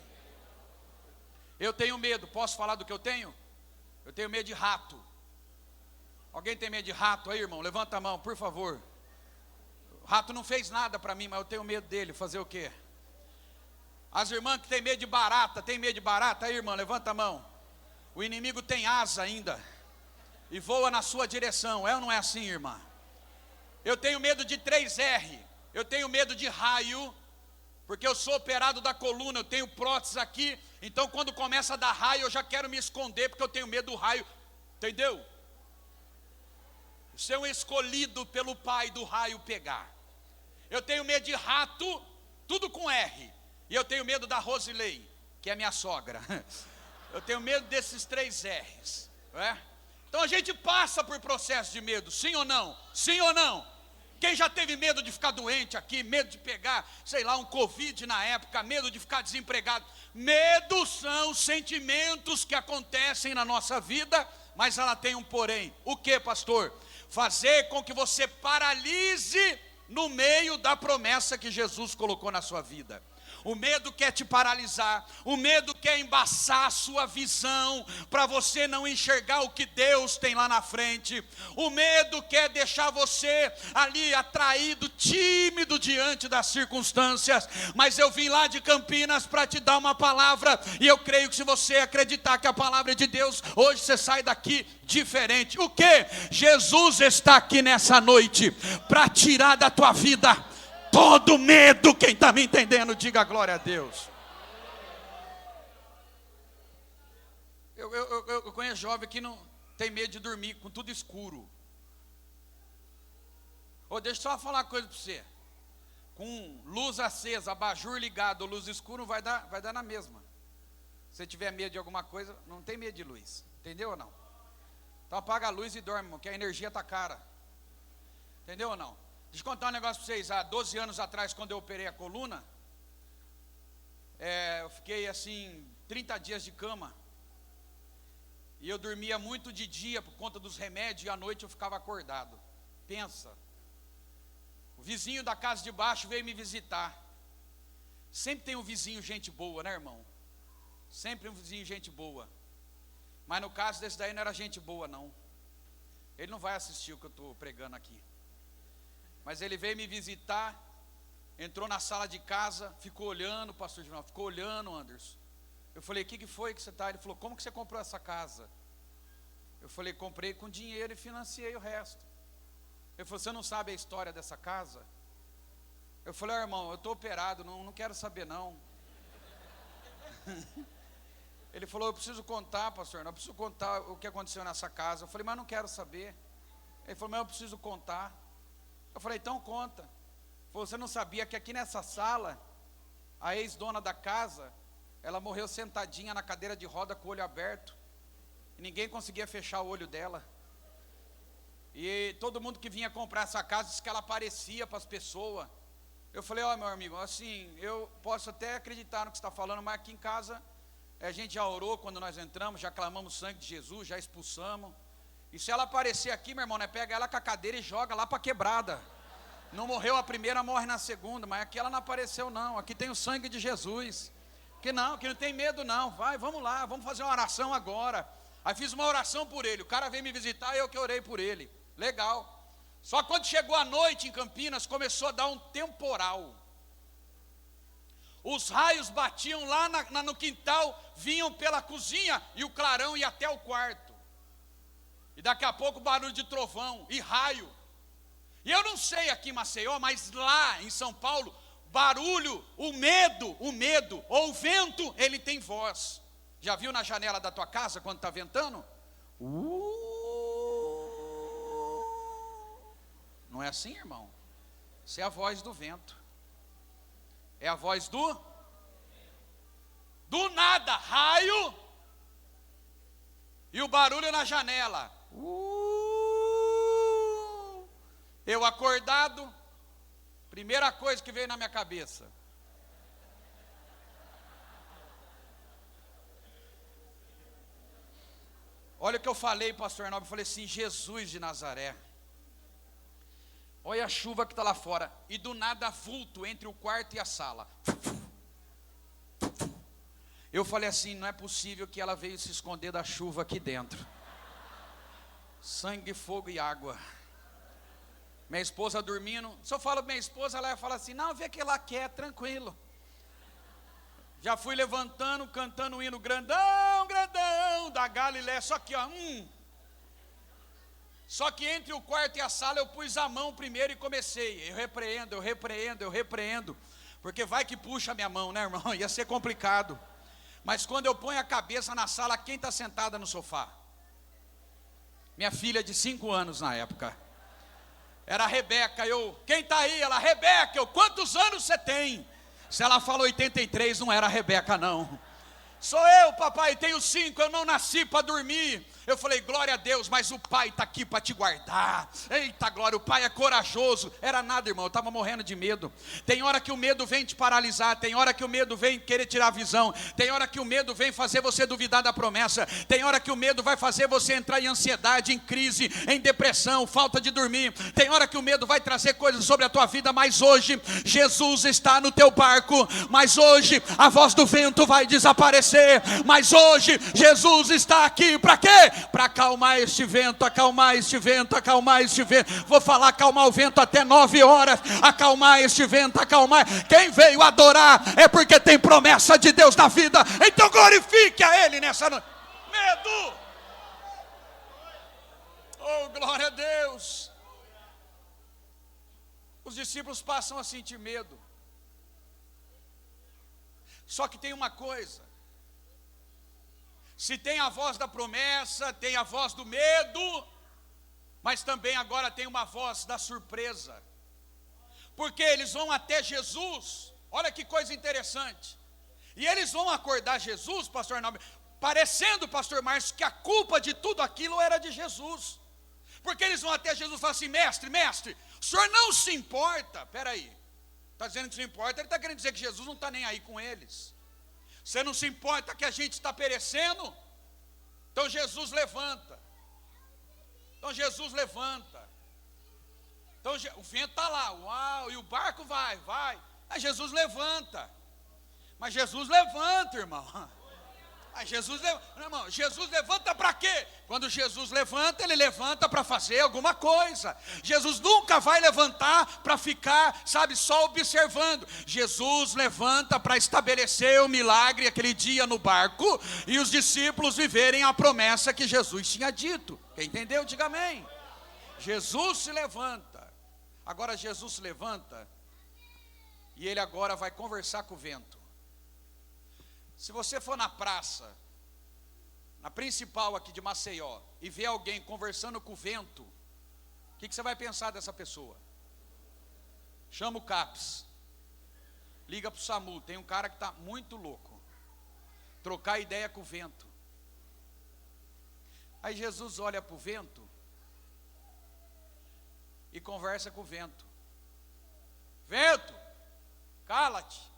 Eu tenho medo. Posso falar do que eu tenho? Eu tenho medo de rato. Alguém tem medo de rato aí, irmão? Levanta a mão, por favor. O rato não fez nada para mim, mas eu tenho medo dele. Fazer o quê? As irmãs que têm medo de barata, tem medo de barata aí, irmã? Levanta a mão. O inimigo tem asa ainda e voa na sua direção, é ou não é assim, irmã? Eu tenho medo de 3R, eu tenho medo de raio, porque eu sou operado da coluna, eu tenho prótese aqui, então quando começa a dar raio, eu já quero me esconder, porque eu tenho medo do raio, entendeu? Ser um escolhido pelo pai do raio pegar. Eu tenho medo de rato, tudo com R, e eu tenho medo da Rosilei, que é minha sogra. Eu tenho medo desses 3 R's, não é? Então a gente passa por processo de medo, sim ou não? Sim ou não? Quem já teve medo de ficar doente aqui, medo de pegar, sei lá, um Covid na época, medo de ficar desempregado? Medo são sentimentos que acontecem na nossa vida, mas ela tem um porém. O que, pastor? Fazer com que você paralise no meio da promessa que Jesus colocou na sua vida. O medo quer te paralisar, o medo quer embaçar a sua visão, para você não enxergar o que Deus tem lá na frente. O medo quer deixar você ali atraído, tímido diante das circunstâncias. Mas eu vim lá de Campinas para te dar uma palavra, e eu creio que se você acreditar que a palavra é de Deus, hoje você sai daqui diferente. O que? Jesus está aqui nessa noite para tirar da tua vida todo medo. Quem está me entendendo, diga glória a Deus. Eu conheço jovem que não tem medo de dormir com tudo escuro. Ô, deixa eu só falar uma coisa para você. Com luz acesa, abajur ligado, luz escura, vai dar na mesma. Se tiver medo de alguma coisa, não tem medo de luz. Entendeu ou não? Então apaga a luz e dorme, irmão, que a energia está cara. Entendeu ou não? Deixa eu contar um negócio para vocês. Há 12 anos atrás, quando eu operei a coluna, eu fiquei assim, 30 dias de cama. E eu dormia muito de dia por conta dos remédios, e à noite eu ficava acordado. Pensa. O vizinho da casa de baixo veio me visitar. Sempre tem um vizinho gente boa, né, irmão? Sempre um vizinho gente boa. Mas no caso desse daí não era gente boa, não. Ele não vai assistir o que eu estou pregando aqui. Mas ele veio me visitar, entrou na sala de casa, ficou olhando, pastor Gival, ficou olhando, Anderson. Eu falei, o que foi que você está? Ele falou, como que você comprou essa casa? Eu falei, comprei com dinheiro e financiei o resto. Ele falou, você não sabe a história dessa casa? Eu falei, irmão, eu estou operado, não quero saber não. Ele falou, eu preciso contar, pastor, eu preciso contar o que aconteceu nessa casa. Eu falei, mas não quero saber. Ele falou, mas eu preciso contar. Eu falei, então conta. Ele falou, você não sabia que aqui nessa sala, a ex-dona da casa, ela morreu sentadinha na cadeira de roda com o olho aberto, e ninguém conseguia fechar o olho dela. E todo mundo que vinha comprar essa casa disse que ela aparecia para as pessoas. Eu falei, meu amigo, assim, eu posso até acreditar no que você está falando, mas aqui em casa a gente já orou quando nós entramos, já clamamos o sangue de Jesus, já expulsamos. E se ela aparecer aqui, meu irmão, né, pega ela com a cadeira e joga lá para a quebrada. Não morreu a primeira, morre na segunda, mas aqui ela não apareceu não, aqui tem o sangue de Jesus. Que não tem medo não, vamos lá, vamos fazer uma oração agora. Aí fiz uma oração por ele, o cara veio me visitar e eu que orei por ele. Legal. Só quando chegou a noite em Campinas, começou a dar um temporal. Os raios batiam lá no quintal, vinham pela cozinha e o clarão ia até o quarto. E daqui a pouco barulho de trovão e raio. E eu não sei aqui em Maceió, mas lá em São Paulo, barulho, o medo, ou o vento, ele tem voz. Já viu na janela da tua casa quando está ventando? Não é assim, irmão? Isso é a voz do vento. É a voz do nada, raio, e o barulho na janela. Eu acordado, primeira coisa que veio na minha cabeça: olha o que eu falei, pastor Arnaldo. Eu falei assim, Jesus de Nazaré, olha a chuva que está lá fora. E do nada vulto entre o quarto e a sala. Eu falei assim, não é possível que ela veio se esconder da chuva aqui dentro. Sangue, fogo e água. Minha esposa dormindo. Se eu falo minha esposa, ela fala assim, não, vê que ela quer, tranquilo. Já fui levantando, cantando o hino grandão, grandão, da Galiléia. Só que Só que entre o quarto e a sala eu pus a mão primeiro e comecei. Eu repreendo. Porque vai que puxa a minha mão, né, irmão? Ia ser complicado. Mas quando eu ponho a cabeça na sala, quem está sentada no sofá? Minha filha de 5 anos na época. Era a Rebeca. Quem está aí? Ela, Rebeca. Quantos anos você tem? Se ela falou 83, não era a Rebeca não. Sou eu, papai, tenho 5, eu não nasci para dormir. Eu falei, glória a Deus, mas o pai está aqui para te guardar. Eita glória, o pai é corajoso. Era nada, irmão, eu estava morrendo de medo. Tem hora que o medo vem te paralisar. Tem hora que o medo vem querer tirar a visão. Tem hora que o medo vem fazer você duvidar da promessa. Tem hora que o medo vai fazer você entrar em ansiedade, em crise, em depressão, falta de dormir. Tem hora que o medo vai trazer coisas sobre a tua vida. Mas hoje, Jesus está no teu barco. Mas hoje, a voz do vento vai desaparecer. Mas hoje, Jesus está aqui para quê? Para acalmar este vento, acalmar este vento, acalmar este vento. Vou falar acalmar o vento até 9 horas. Acalmar este vento, acalmar. Quem veio adorar é porque tem promessa de Deus na vida. Então glorifique a Ele nessa noite. Medo! Oh, glória a Deus! Os discípulos passam a sentir medo. Só que tem uma coisa. Se tem a voz da promessa, tem a voz do medo, Mas também agora tem uma voz da surpresa. Porque eles vão até Jesus. Olha que coisa interessante. E eles vão acordar Jesus, pastor Arnaldo, parecendo, pastor Márcio, que a culpa de tudo aquilo era de Jesus. Porque eles vão até Jesus e falam assim: mestre, o senhor não se importa. Peraí, está dizendo que se importa, ele está querendo dizer que Jesus não está nem aí com eles. Você não se importa que a gente está perecendo? Então Jesus levanta. Então o vento está lá, uau, e o barco vai. Aí Jesus levanta. Mas Jesus levanta, irmão. Jesus levanta para quê? Quando Jesus levanta, ele levanta para fazer alguma coisa. Jesus nunca vai levantar para ficar, só observando. Jesus levanta para estabelecer o milagre aquele dia no barco e os discípulos viverem a promessa que Jesus tinha dito. Quem entendeu, diga amém. Jesus se levanta. Agora Jesus se levanta e ele agora vai conversar com o vento. Se você for na praça, na principal aqui de Maceió, e ver alguém conversando com o vento, o que você vai pensar dessa pessoa? Chama o CAPS, liga para o SAMU, tem um cara que está muito louco, trocar ideia com o vento. Aí Jesus olha para o vento e conversa com o vento. Vento, cala-te.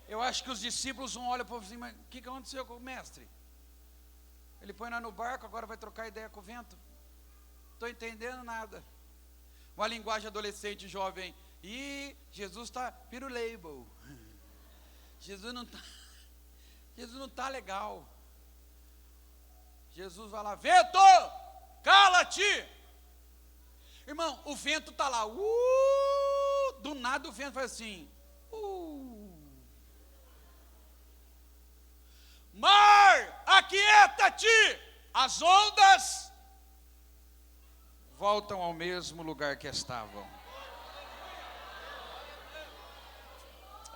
Eu acho que os discípulos vão olhar para assim: mas o que aconteceu com o mestre? Ele põe nós no barco, agora vai trocar ideia com o vento. Não estou entendendo nada. Uma linguagem adolescente jovem. E Jesus está pirulable. Jesus não está legal. Jesus vai lá: vento, cala-te. Irmão, o vento está lá. Do nada o vento faz assim. Mar, aquieta-te. As ondas voltam ao mesmo lugar que estavam.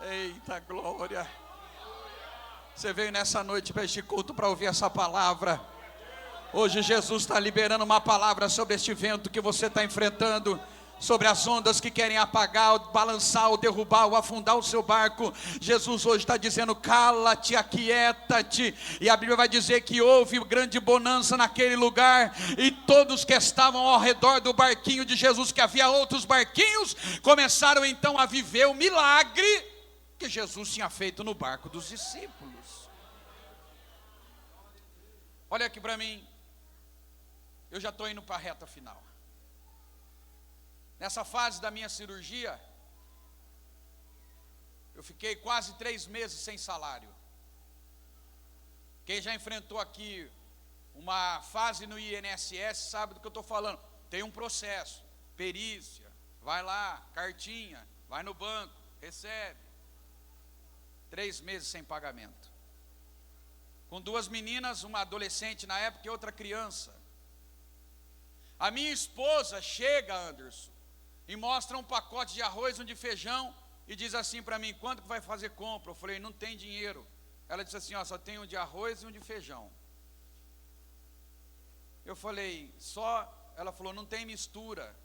Eita glória. Você veio nessa noite para este culto para ouvir essa palavra. Hoje Jesus está liberando uma palavra sobre este vento que você está enfrentando, sobre as ondas que querem apagar, balançar, ou derrubar, ou afundar o seu barco. Jesus hoje está dizendo: cala-te, aquieta-te. E a Bíblia vai dizer que houve grande bonança naquele lugar, e todos que estavam ao redor do barquinho de Jesus, que havia outros barquinhos, começaram então a viver o milagre que Jesus tinha feito no barco dos discípulos. Olha aqui para mim, eu já estou indo para a reta final. Nessa fase da minha cirurgia, eu fiquei quase 3 meses sem salário. Quem já enfrentou aqui uma fase no INSS sabe do que eu estou falando. Tem um processo, perícia, vai lá, cartinha, vai no banco, recebe. 3 meses sem pagamento. Com 2 meninas, uma adolescente na época e outra criança. A minha esposa chega, Anderson, e mostra um pacote de arroz, um de feijão, e diz assim para mim: quanto que vai fazer compra? Eu falei: não tem dinheiro. Ela disse assim: só tem um de arroz e um de feijão. Eu falei: só? Ela falou: não tem mistura.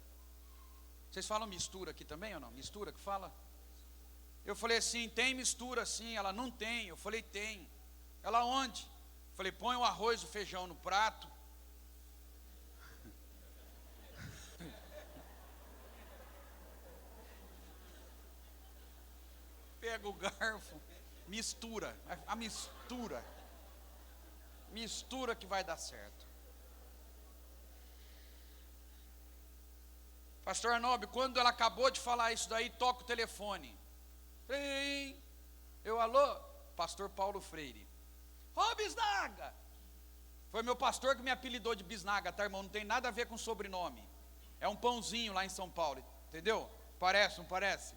Vocês falam mistura aqui também ou não? Mistura que fala? Eu falei assim: tem mistura sim. Ela: não tem. Eu falei: tem. Ela: onde? Eu falei: põe o arroz e o feijão no prato. Pega o garfo, mistura, a mistura que vai dar certo. Pastor Arnaldo, quando ela acabou de falar isso daí, toca o telefone. Alô? Pastor Paulo Freire. Ô Bisnaga! Foi meu pastor que me apelidou de Bisnaga, tá, irmão? Não tem nada a ver com sobrenome. É um pãozinho lá em São Paulo, entendeu? Parece, não parece?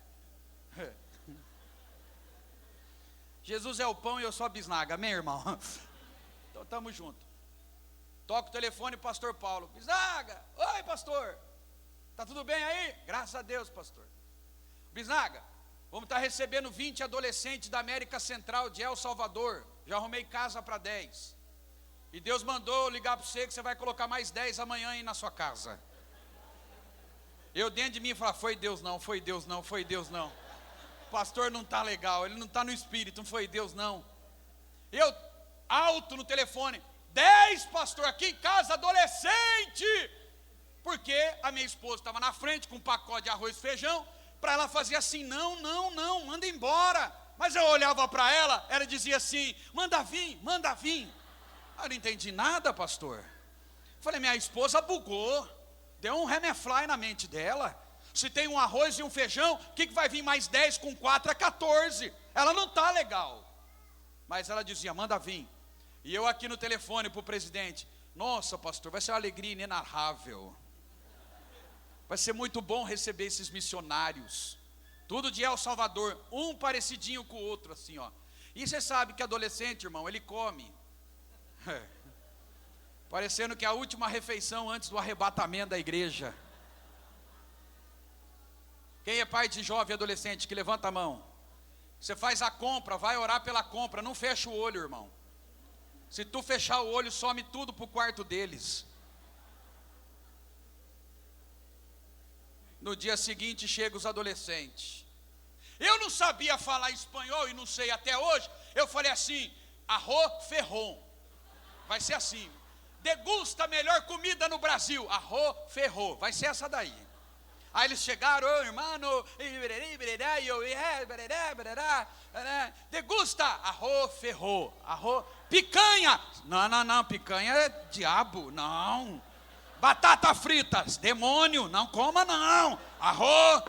Jesus é o pão e eu sou a bisnaga, amém, irmão? Então estamos juntos. Toca o telefone, pastor Paulo. Bisnaga, oi pastor, tá tudo bem aí? Graças a Deus, pastor. Bisnaga, Vamos estar recebendo 20 adolescentes da América Central, de El Salvador. Já arrumei casa para 10. E Deus mandou ligar para você que você vai colocar mais 10 amanhã aí na sua casa. Eu dentro de mim falar, foi Deus não, foi Deus não, foi Deus não. O pastor não está legal, ele não está no espírito, não foi Deus não. Eu, alto no telefone, 10 pastor aqui em casa, adolescente. Porque a minha esposa estava na frente com um pacote de arroz e feijão. Para ela fazer assim, não, manda embora. Mas eu olhava para ela, ela dizia assim, manda vir. Eu não entendi nada, pastor. Falei, minha esposa bugou. Deu um remefly na mente dela. Se tem um arroz e um feijão, o que vai vir mais 10 com 4 é 14. Ela não está legal. Mas ela dizia, manda vir. E eu aqui no telefone para o presidente, nossa pastor, vai ser uma alegria inenarrável. Vai ser muito bom receber esses missionários. Tudo de El Salvador, um parecidinho com o outro assim, ó. E você sabe que adolescente, irmão, ele come. Parecendo que é a última refeição antes do arrebatamento da igreja. Quem é pai de jovem adolescente que levanta a mão? Você faz a compra, vai orar pela compra, não fecha o olho, irmão. Se tu fechar o olho, some tudo para o quarto deles. No dia seguinte chegam os adolescentes. Eu não sabia falar espanhol e não sei até hoje. Eu falei assim, arroz ferron. Vai ser assim. Degusta a melhor comida no Brasil, arroz ferro, vai ser essa daí. Aí eles chegaram, irmão, degusta, arroz ferro, arroz, picanha, não, picanha é diabo, não. Batata fritas, demônio, não coma não. Arroz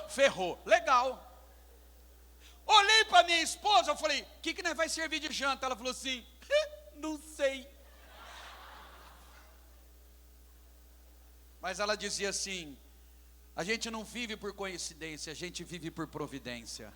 ferro, legal. Olhei para minha esposa, eu falei, o que nós vai servir de janta? Ela falou assim, não sei. Mas ela dizia assim, a gente não vive por coincidência, a gente vive por providência.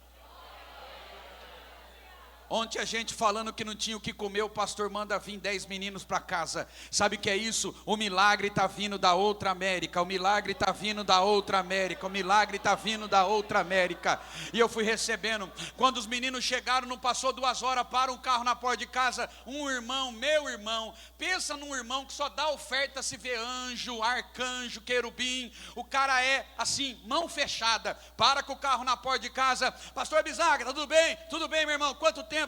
Ontem a gente falando que não tinha o que comer, o pastor manda vir 10 meninos para casa. Sabe o que é isso? O milagre está vindo da outra América. O milagre está vindo da outra América. O milagre está vindo da outra América. E eu fui recebendo. Quando os meninos chegaram, não passou 2 horas, para um carro na porta de casa. Um irmão, meu irmão. Pensa num irmão que só dá oferta se vê anjo, arcanjo, querubim. O cara é assim, mão fechada. Para com o carro na porta de casa. Pastor Bisaga, tá tudo bem? Tudo bem, meu irmão? Quanto tempo?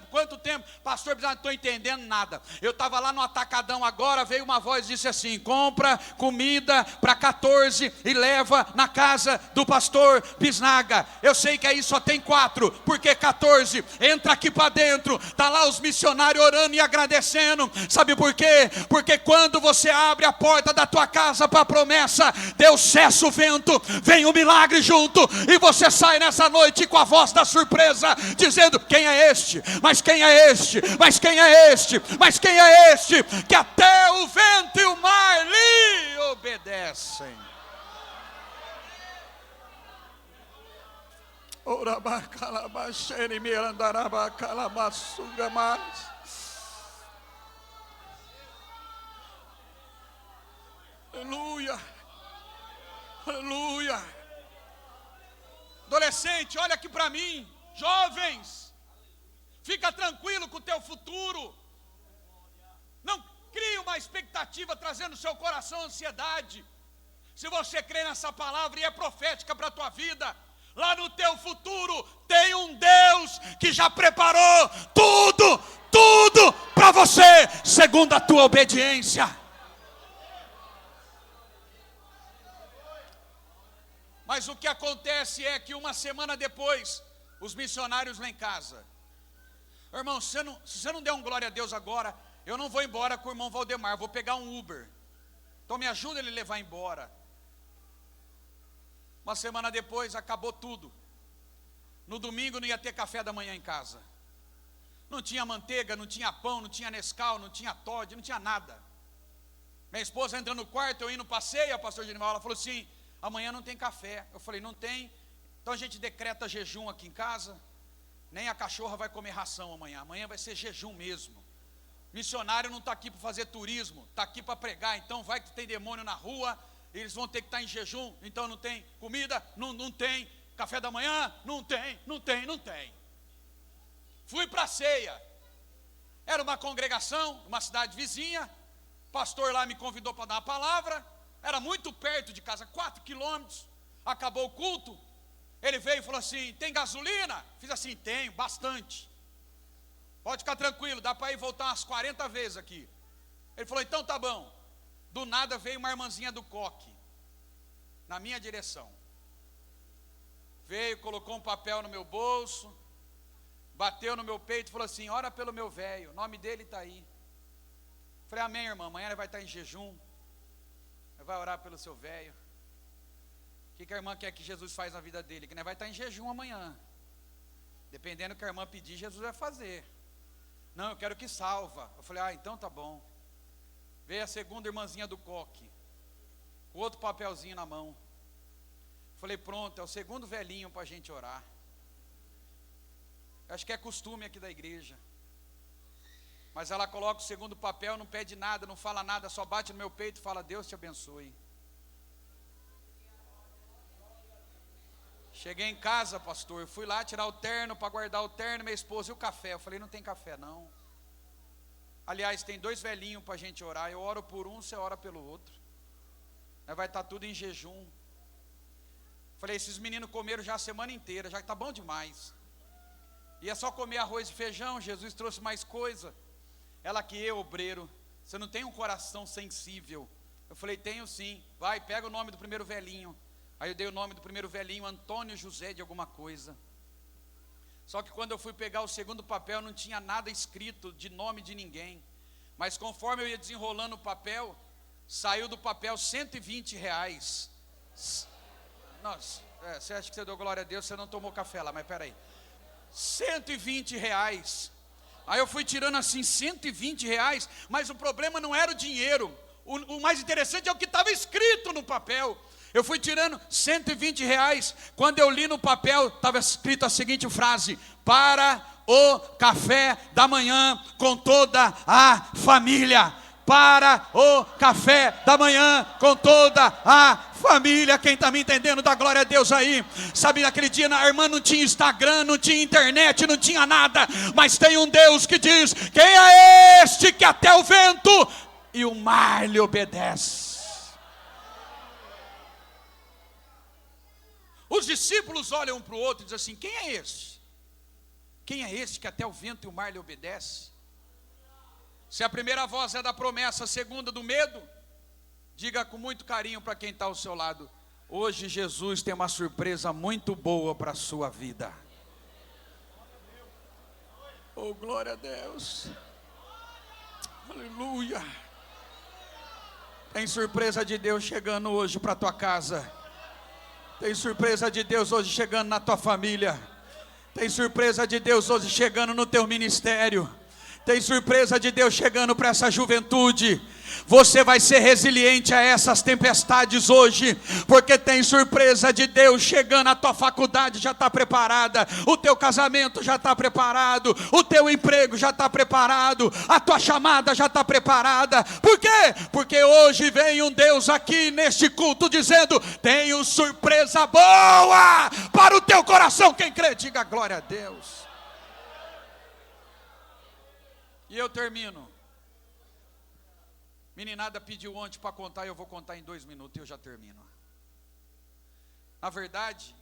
Pastor, não estou entendendo nada. Eu estava lá no atacadão agora, veio uma voz e disse assim, compra comida para 14 e leva na casa do pastor Bisnaga. Eu sei que aí só tem 4, porque 14, entra aqui para dentro, está lá os missionários orando e agradecendo. Sabe por quê? Porque quando você abre a porta da tua casa para a promessa, Deus cessa o vento, vem o milagre junto, e você sai nessa noite com a voz da surpresa, dizendo, quem é este? Mas quem é este? Mas quem é este? Mas quem é este? Que até o vento e o mar lhe obedecem. Aleluia. Aleluia. Adolescente, olha aqui para mim. Jovens, fica tranquilo com o teu futuro. Não crie uma expectativa trazendo no seu coração ansiedade. Se você crê nessa palavra e é profética para a tua vida, lá no teu futuro tem um Deus que já preparou tudo para você, segundo a tua obediência. Mas o que acontece é que uma semana depois, os missionários lá em casa, irmão, se você não der um glória a Deus agora, eu não vou embora com o irmão Valdemar, vou pegar um Uber. Então me ajuda ele a levar embora. Uma semana depois, acabou tudo. No domingo não ia ter café da manhã em casa. Não tinha manteiga, não tinha pão, não tinha Nescau, não tinha Toddy, não tinha nada. Minha esposa entrando no quarto, eu indo passeio, a pastor Genival, ela falou assim, amanhã não tem café. Eu falei, não tem? Então a gente decreta jejum aqui em casa. Nem a cachorra vai comer ração amanhã. Amanhã vai ser jejum mesmo. Missionário não está aqui para fazer turismo, está aqui para pregar. Então vai que tem demônio na rua, eles vão ter que estar em jejum. Então não tem comida? Não tem. Café da manhã? Não tem. Fui para a ceia. Era uma congregação, uma cidade vizinha. O pastor lá me convidou para dar uma palavra. Era muito perto de casa, 4 quilômetros. Acabou o culto. Ele veio e falou assim: tem gasolina? Fiz assim: tenho, bastante. Pode ficar tranquilo, dá para ir voltar umas 40 vezes aqui. Ele falou: então tá bom. Do nada veio uma irmãzinha do coque na minha direção. Veio, colocou um papel no meu bolso, bateu no meu peito e falou assim: ora pelo meu velho, o nome dele está aí. Falei: amém, irmã, amanhã ele vai estar em jejum, vai orar pelo seu velho. O que a irmã quer que Jesus faz na vida dele? Que ele vai estar em jejum amanhã. Dependendo do que a irmã pedir, Jesus vai fazer. Não, eu quero que salva. Eu falei: ah, então tá bom. Veio a segunda irmãzinha do coque, com outro papelzinho na mão. Falei: pronto, é o segundo velhinho para a gente orar. Acho que é costume aqui da igreja. Mas ela coloca o segundo papel, não pede nada, não fala nada, só bate no meu peito e fala: Deus te abençoe. Cheguei em casa, pastor, fui lá tirar o terno para guardar o terno, minha esposa, e o café? Eu falei: não tem café não. Aliás, tem 2 velhinhos para a gente orar, eu oro por um, você ora pelo outro. Vai estar tudo em jejum. Falei: esses meninos comeram já a semana inteira, já está bom demais. E é só comer arroz e feijão, Jesus trouxe mais coisa. Ela: que eu, obreiro, você não tem um coração sensível? Eu falei: tenho sim. Vai, pega o nome do primeiro velhinho. Aí eu dei o nome do primeiro velhinho, Antônio José de alguma coisa. Só que quando eu fui pegar o segundo papel, não tinha nada escrito de nome de ninguém. Mas conforme eu ia desenrolando o papel, saiu do papel R$120. Nossa, você acha que você deu glória a Deus, você não tomou café lá, mas peraí. R$120. Aí eu fui tirando assim R$120, mas o problema não era o dinheiro. O mais interessante é o que estava escrito no papel. Eu fui tirando R$120. Quando eu li no papel, estava escrito a seguinte frase: para o café da manhã com toda a família. Para o café da manhã com toda a família. Quem está me entendendo, dá glória a Deus aí. Sabe, naquele dia a irmã não tinha Instagram, não tinha internet, não tinha nada, mas tem um Deus que diz: quem é este que até o vento e o mar lhe obedece? Os discípulos olham um para o outro e dizem assim: quem é esse? Quem é esse que até o vento e o mar lhe obedece? Se a primeira voz é da promessa, a segunda do medo, diga com muito carinho para quem está ao seu lado: hoje Jesus tem uma surpresa muito boa para a sua vida. Oh, glória a Deus. Aleluia. Tem surpresa de Deus chegando hoje para a tua casa. Tem surpresa de Deus hoje chegando na tua família. Tem surpresa de Deus hoje chegando no teu ministério. Tem surpresa de Deus chegando para essa juventude. Você vai ser resiliente a essas tempestades hoje, porque tem surpresa de Deus chegando. A tua faculdade já está preparada, o teu casamento já está preparado, o teu emprego já está preparado, a tua chamada já está preparada. Por quê? Porque hoje vem um Deus aqui neste culto dizendo: tenho surpresa boa para o teu coração. Quem crê, diga glória a Deus. E eu termino. Meninada pediu ontem para contar, eu vou contar em 2 minutos e eu já termino. Na verdade,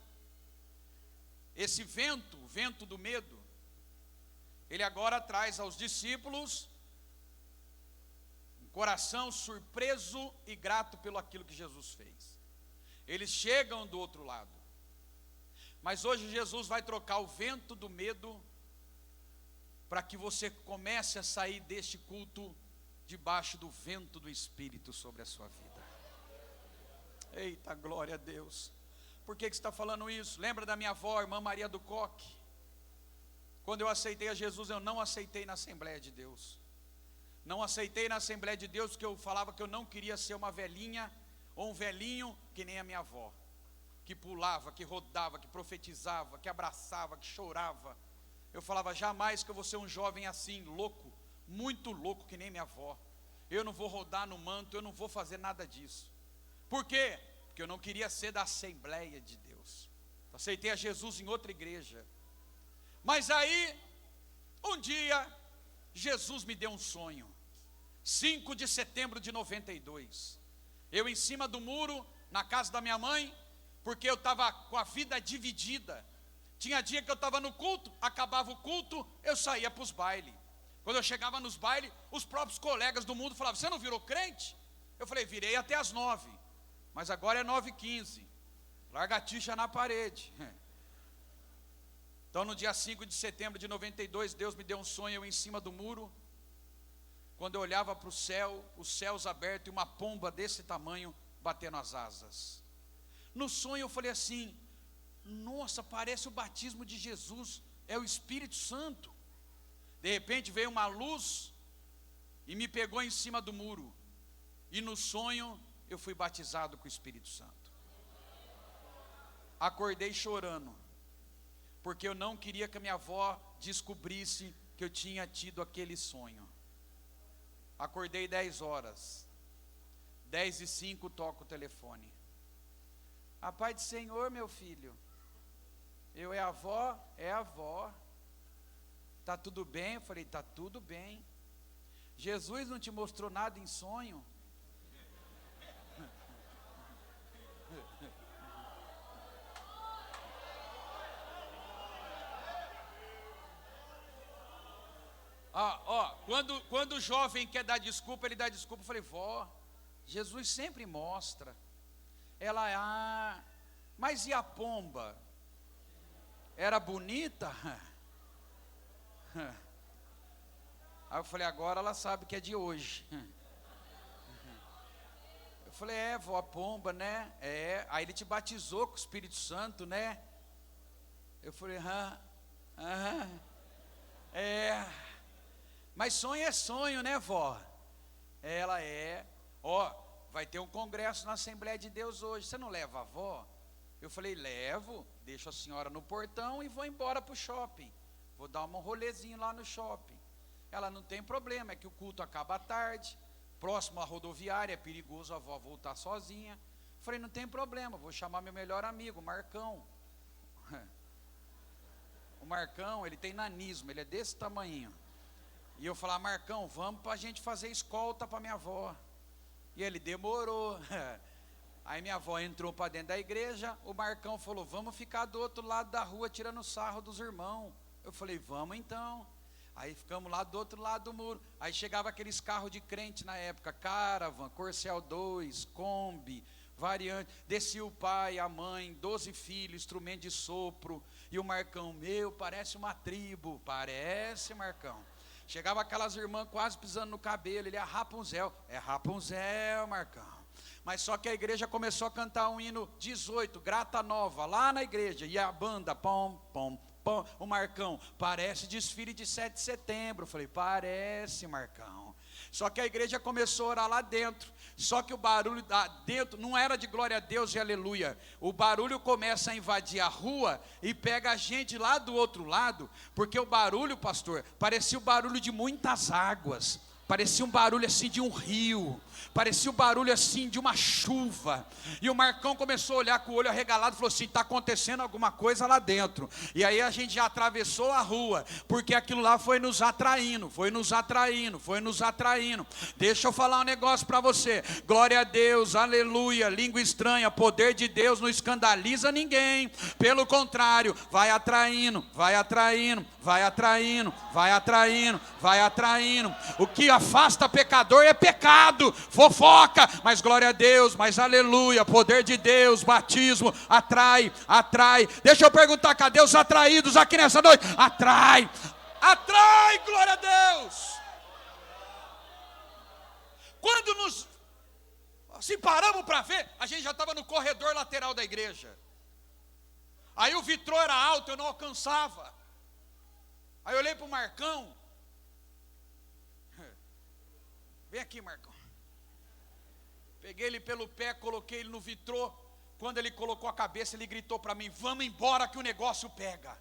esse vento, o vento do medo, ele agora traz aos discípulos um coração surpreso e grato pelo aquilo que Jesus fez. Eles chegam do outro lado. Mas hoje Jesus vai trocar o vento do medo para que você comece a sair deste culto debaixo do vento do Espírito sobre a sua vida. Eita, glória a Deus. Por que você está falando isso? Lembra da minha avó, irmã Maria do Coque? Quando eu aceitei a Jesus, eu não aceitei na Assembleia de Deus. Não aceitei na Assembleia de Deus porque eu falava que eu não queria ser uma velhinha ou um velhinho que nem a minha avó, que pulava, que rodava, que profetizava, que abraçava, que chorava. Eu falava: jamais que eu vou ser um jovem assim, louco, muito louco que nem minha avó. Eu não vou rodar no manto, eu não vou fazer nada disso. Por quê? Porque eu não queria ser da Assembleia de Deus. Aceitei a Jesus em outra igreja. Mas aí, um dia, Jesus me deu um sonho. 5 de setembro de 92. Eu em cima do muro, na casa da minha mãe, porque eu estava com a vida dividida. Tinha dia que eu estava no culto, acabava o culto, eu saía para os bailes. Quando eu chegava nos bailes, os próprios colegas do mundo falavam: você não virou crente? Eu falei: virei até as 9, mas agora é 9h15. Larga a tixa na parede. Então no dia 5 de setembro de 92, Deus me deu um sonho, eu em cima do muro. Quando eu olhava para o céu, os céus abertos e uma pomba desse tamanho batendo as asas. No sonho eu falei assim: nossa, parece o batismo de Jesus, é o Espírito Santo. De repente veio uma luz e me pegou em cima do muro. E no sonho eu fui batizado com o Espírito Santo. Acordei chorando, porque eu não queria que a minha avó descobrisse que eu tinha tido aquele sonho. Acordei 10 horas, 10h05 toco o telefone. A paz do Senhor, meu filho. Eu: é a avó? É a avó. Tá tudo bem? Eu falei: tá tudo bem. Jesus não te mostrou nada em sonho? Quando o jovem quer dar desculpa, ele dá desculpa. Eu falei: vó, Jesus sempre mostra. Ela: mas e a pomba? Era bonita? Aí eu falei: agora ela sabe que é de hoje. Eu falei: é, vó, a pomba, né? É. Aí ele te batizou com o Espírito Santo, né? Eu falei: é. Mas sonho é sonho, né, vó? Ela: é. Vai ter um congresso na Assembleia de Deus hoje, você não leva a avó? Eu falei: levo, deixo a senhora no portão e vou embora para o shopping. Vou dar um rolezinho lá no shopping. Ela: não tem problema, é que o culto acaba à tarde, próximo à rodoviária, é perigoso a avó voltar sozinha. Eu falei: não tem problema, vou chamar meu melhor amigo, o Marcão. O Marcão, ele tem nanismo, ele é desse tamanho. E eu falei: Marcão, vamos para a gente fazer escolta para minha avó. E ele: demorou. Aí minha avó entrou para dentro da igreja, o Marcão falou: vamos ficar do outro lado da rua tirando sarro dos irmãos. Eu falei: vamos então. Aí ficamos lá do outro lado do muro. Aí chegava aqueles carros de crente na época, Caravan, Corcel 2, Kombi, variante. Descia o pai, a mãe, 12 filhos, instrumento de sopro. E o Marcão: meu, parece uma tribo. Parece, Marcão. Chegava aquelas irmãs quase pisando no cabelo. Ele: é Rapunzel. É Rapunzel, Marcão. Mas só que a igreja começou a cantar um hino 18, Grata Nova, lá na igreja. E a banda, pom, pom, pom. O Marcão: parece desfile de 7 de setembro. Eu falei: parece, Marcão. Só que a igreja começou a orar lá dentro. Só que o barulho lá dentro não era de glória a Deus e aleluia. O barulho começa a invadir a rua e pega a gente lá do outro lado. Porque o barulho, pastor, parecia o barulho de muitas águas. Parecia um barulho assim de um rio. Parecia um barulho assim de uma chuva. E o Marcão começou a olhar com o olho arregalado e falou assim: está acontecendo alguma coisa lá dentro. E aí a gente já atravessou a rua, porque aquilo lá foi nos atraindo. Deixa eu falar um negócio para você. Glória a Deus, aleluia, língua estranha, poder de Deus não escandaliza ninguém. Pelo contrário, vai atraindo. O que afasta pecador é pecado, fofoca, mas glória a Deus, mas aleluia, poder de Deus, batismo, atrai. Deixa eu perguntar: cadê os atraídos aqui nessa noite? Atrai, glória a Deus. Quando nos assim paramos para ver, a gente já estava no corredor lateral da igreja. Aí o vitrô era alto, eu não alcançava. Aí eu olhei para o Marcão: vem aqui, Marcão. Peguei ele pelo pé, coloquei ele no vitrô. Quando ele colocou a cabeça, ele gritou para mim: vamos embora que o negócio pega.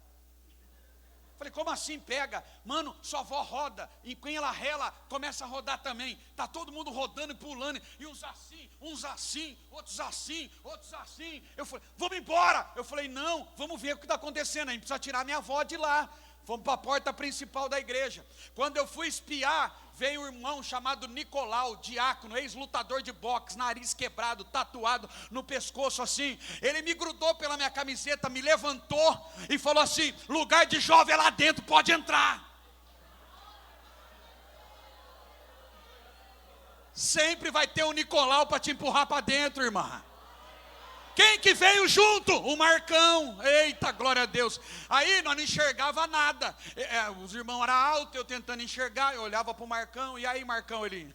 Falei, como assim pega? Mano, sua avó roda, e quando ela rela, começa a rodar também. Tá todo mundo rodando e pulando, e uns assim, outros assim, outros assim. Eu falei, vamos embora. Eu falei, não, vamos ver o que está acontecendo, a gente precisa tirar minha avó de lá. Fomos para a porta principal da igreja. Quando eu fui espiar, veio um irmão chamado Nicolau, diácono, ex-lutador de boxe, nariz quebrado, tatuado no pescoço assim. Ele me grudou pela minha camiseta, me levantou e falou assim: lugar de jovem é lá dentro, pode entrar. Sempre vai ter um Nicolau para te empurrar para dentro, irmã. Quem que veio junto? O Marcão. Eita, glória a Deus. Aí nós não enxergava nada. Os irmãos eram altos, eu tentando enxergar. Eu olhava para o Marcão. E aí, Marcão, ele...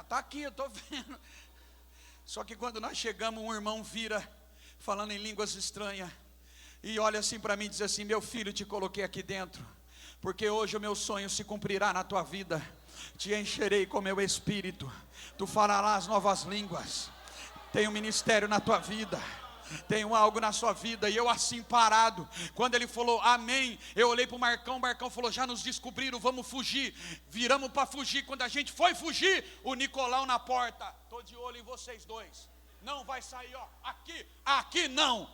tá aqui, eu estou vendo. Só que quando nós chegamos, um irmão vira, falando em línguas estranhas, e olha assim para mim e diz assim: meu filho, te coloquei aqui dentro, porque hoje o meu sonho se cumprirá na tua vida. Te encherei com meu espírito, tu falarás novas línguas. Tem um ministério na tua vida, tem algo na sua vida. E eu assim parado, quando ele falou amém, eu olhei para o Marcão falou: já nos descobriram, vamos fugir. Viramos para fugir. Quando a gente foi fugir, o Nicolau na porta: estou de olho em vocês dois, não vai sair, ó, aqui não.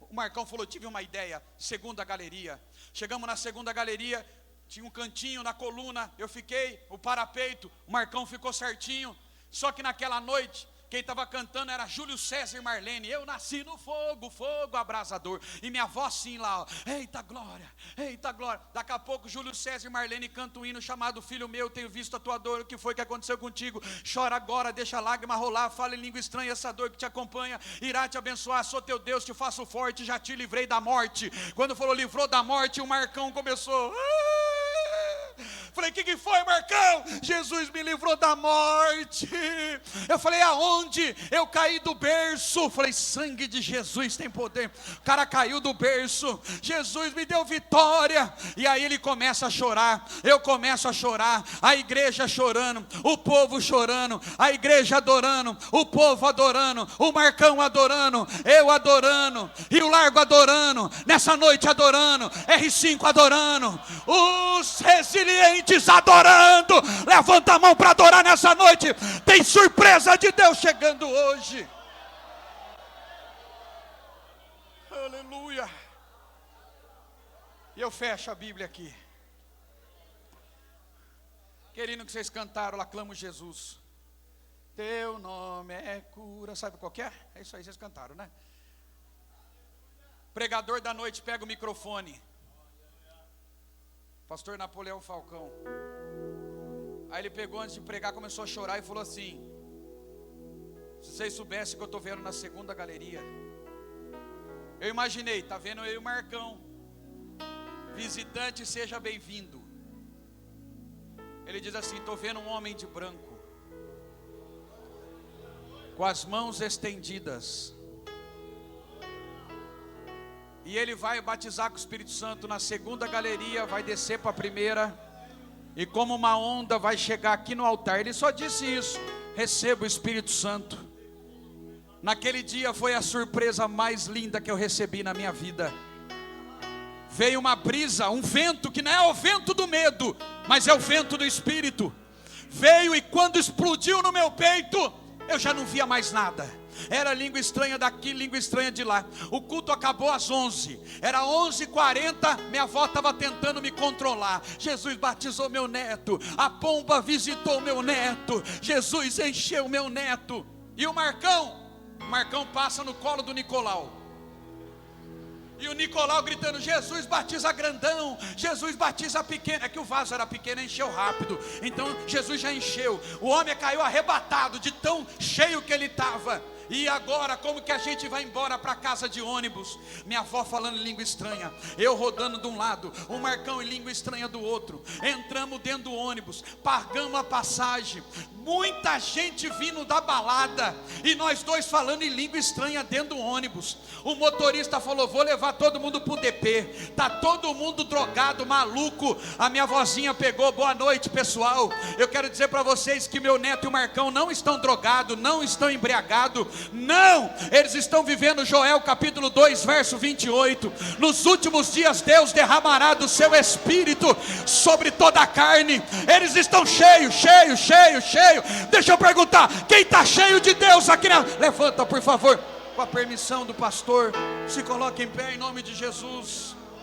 O Marcão falou: tive uma ideia, segunda galeria. Chegamos na segunda galeria, tinha um cantinho na coluna, eu fiquei, o parapeito, o Marcão ficou certinho. Só que naquela noite, quem estava cantando era Júlio César e Marlene. Eu nasci no fogo, fogo abrasador. E minha avó assim lá, ó, eita glória, eita glória. Daqui a pouco Júlio César e Marlene cantam um hino chamado Filho Meu, tenho visto a tua dor, o que foi que aconteceu contigo? Chora agora, deixa a lágrima rolar, fala em língua estranha, essa dor que te acompanha irá te abençoar, sou teu Deus, te faço forte, já te livrei da morte. Quando falou livrou da morte, o Marcão começou... Falei, o que foi, Marcão? Jesus me livrou da morte. Eu falei, aonde? Eu caí do berço. Falei, sangue de Jesus tem poder. O cara caiu do berço, Jesus me deu vitória. E aí ele começa a chorar, eu começo a chorar, a igreja chorando, o povo chorando, a igreja adorando, o povo adorando, o Marcão adorando, eu adorando, Rio Largo adorando, nessa noite adorando, R5 adorando, os resilientes adorando. Levanta a mão para adorar nessa noite. Tem surpresa de Deus chegando hoje. Aleluia. E eu fecho a Bíblia aqui. Querido, que vocês cantaram, lá clamo Jesus. Teu nome é cura. Sabe qual que é? É isso aí, vocês cantaram, né? Pregador da noite pega o microfone. Pastor Napoleão Falcão. Aí ele pegou antes de pregar, começou a chorar e falou assim: se vocês soubessem o que eu estou vendo na segunda galeria. Eu imaginei, tá vendo eu e o Marcão. Visitante, seja bem-vindo. Ele diz assim: estou vendo um homem de branco, com as mãos estendidas. E ele vai batizar com o Espírito Santo na segunda galeria, vai descer para a primeira, e como uma onda vai chegar aqui no altar. Ele só disse isso: receba o Espírito Santo. Naquele dia foi a surpresa mais linda que eu recebi na minha vida. Veio uma brisa, um vento que não é o vento do medo, mas é o vento do Espírito. Veio e quando explodiu no meu peito, eu já não via mais nada. Era língua estranha daqui, língua estranha de lá. O culto acabou às 11. Era 11h40, minha avó estava tentando me controlar. Jesus batizou meu neto, a pomba visitou meu neto, Jesus encheu meu neto. E o Marcão passa no colo do Nicolau. E o Nicolau gritando: Jesus batiza grandão, Jesus batiza pequeno. É que o vaso era pequeno, encheu rápido. Então Jesus já encheu. O homem caiu arrebatado de tão cheio que ele estava. E agora, como que a gente vai embora para casa de ônibus? Minha avó falando em língua estranha, eu rodando de um lado, o Marcão em língua estranha do outro. Entramos dentro do ônibus, pagamos a passagem, muita gente vindo da balada, e nós dois falando em língua estranha dentro do ônibus. O motorista falou: vou levar todo mundo pro DP, tá todo mundo drogado, maluco. A minha vozinha pegou: boa noite, pessoal, eu quero dizer para vocês que meu neto e o Marcão não estão drogados, não estão embriagados, não, eles estão vivendo Joel capítulo 2 verso 28, nos últimos dias Deus derramará do seu espírito sobre toda a carne. Eles estão cheios. Deixa eu perguntar, quem está cheio de Deus aqui levanta, por favor, com a permissão do pastor, se coloque em pé em nome de Jesus.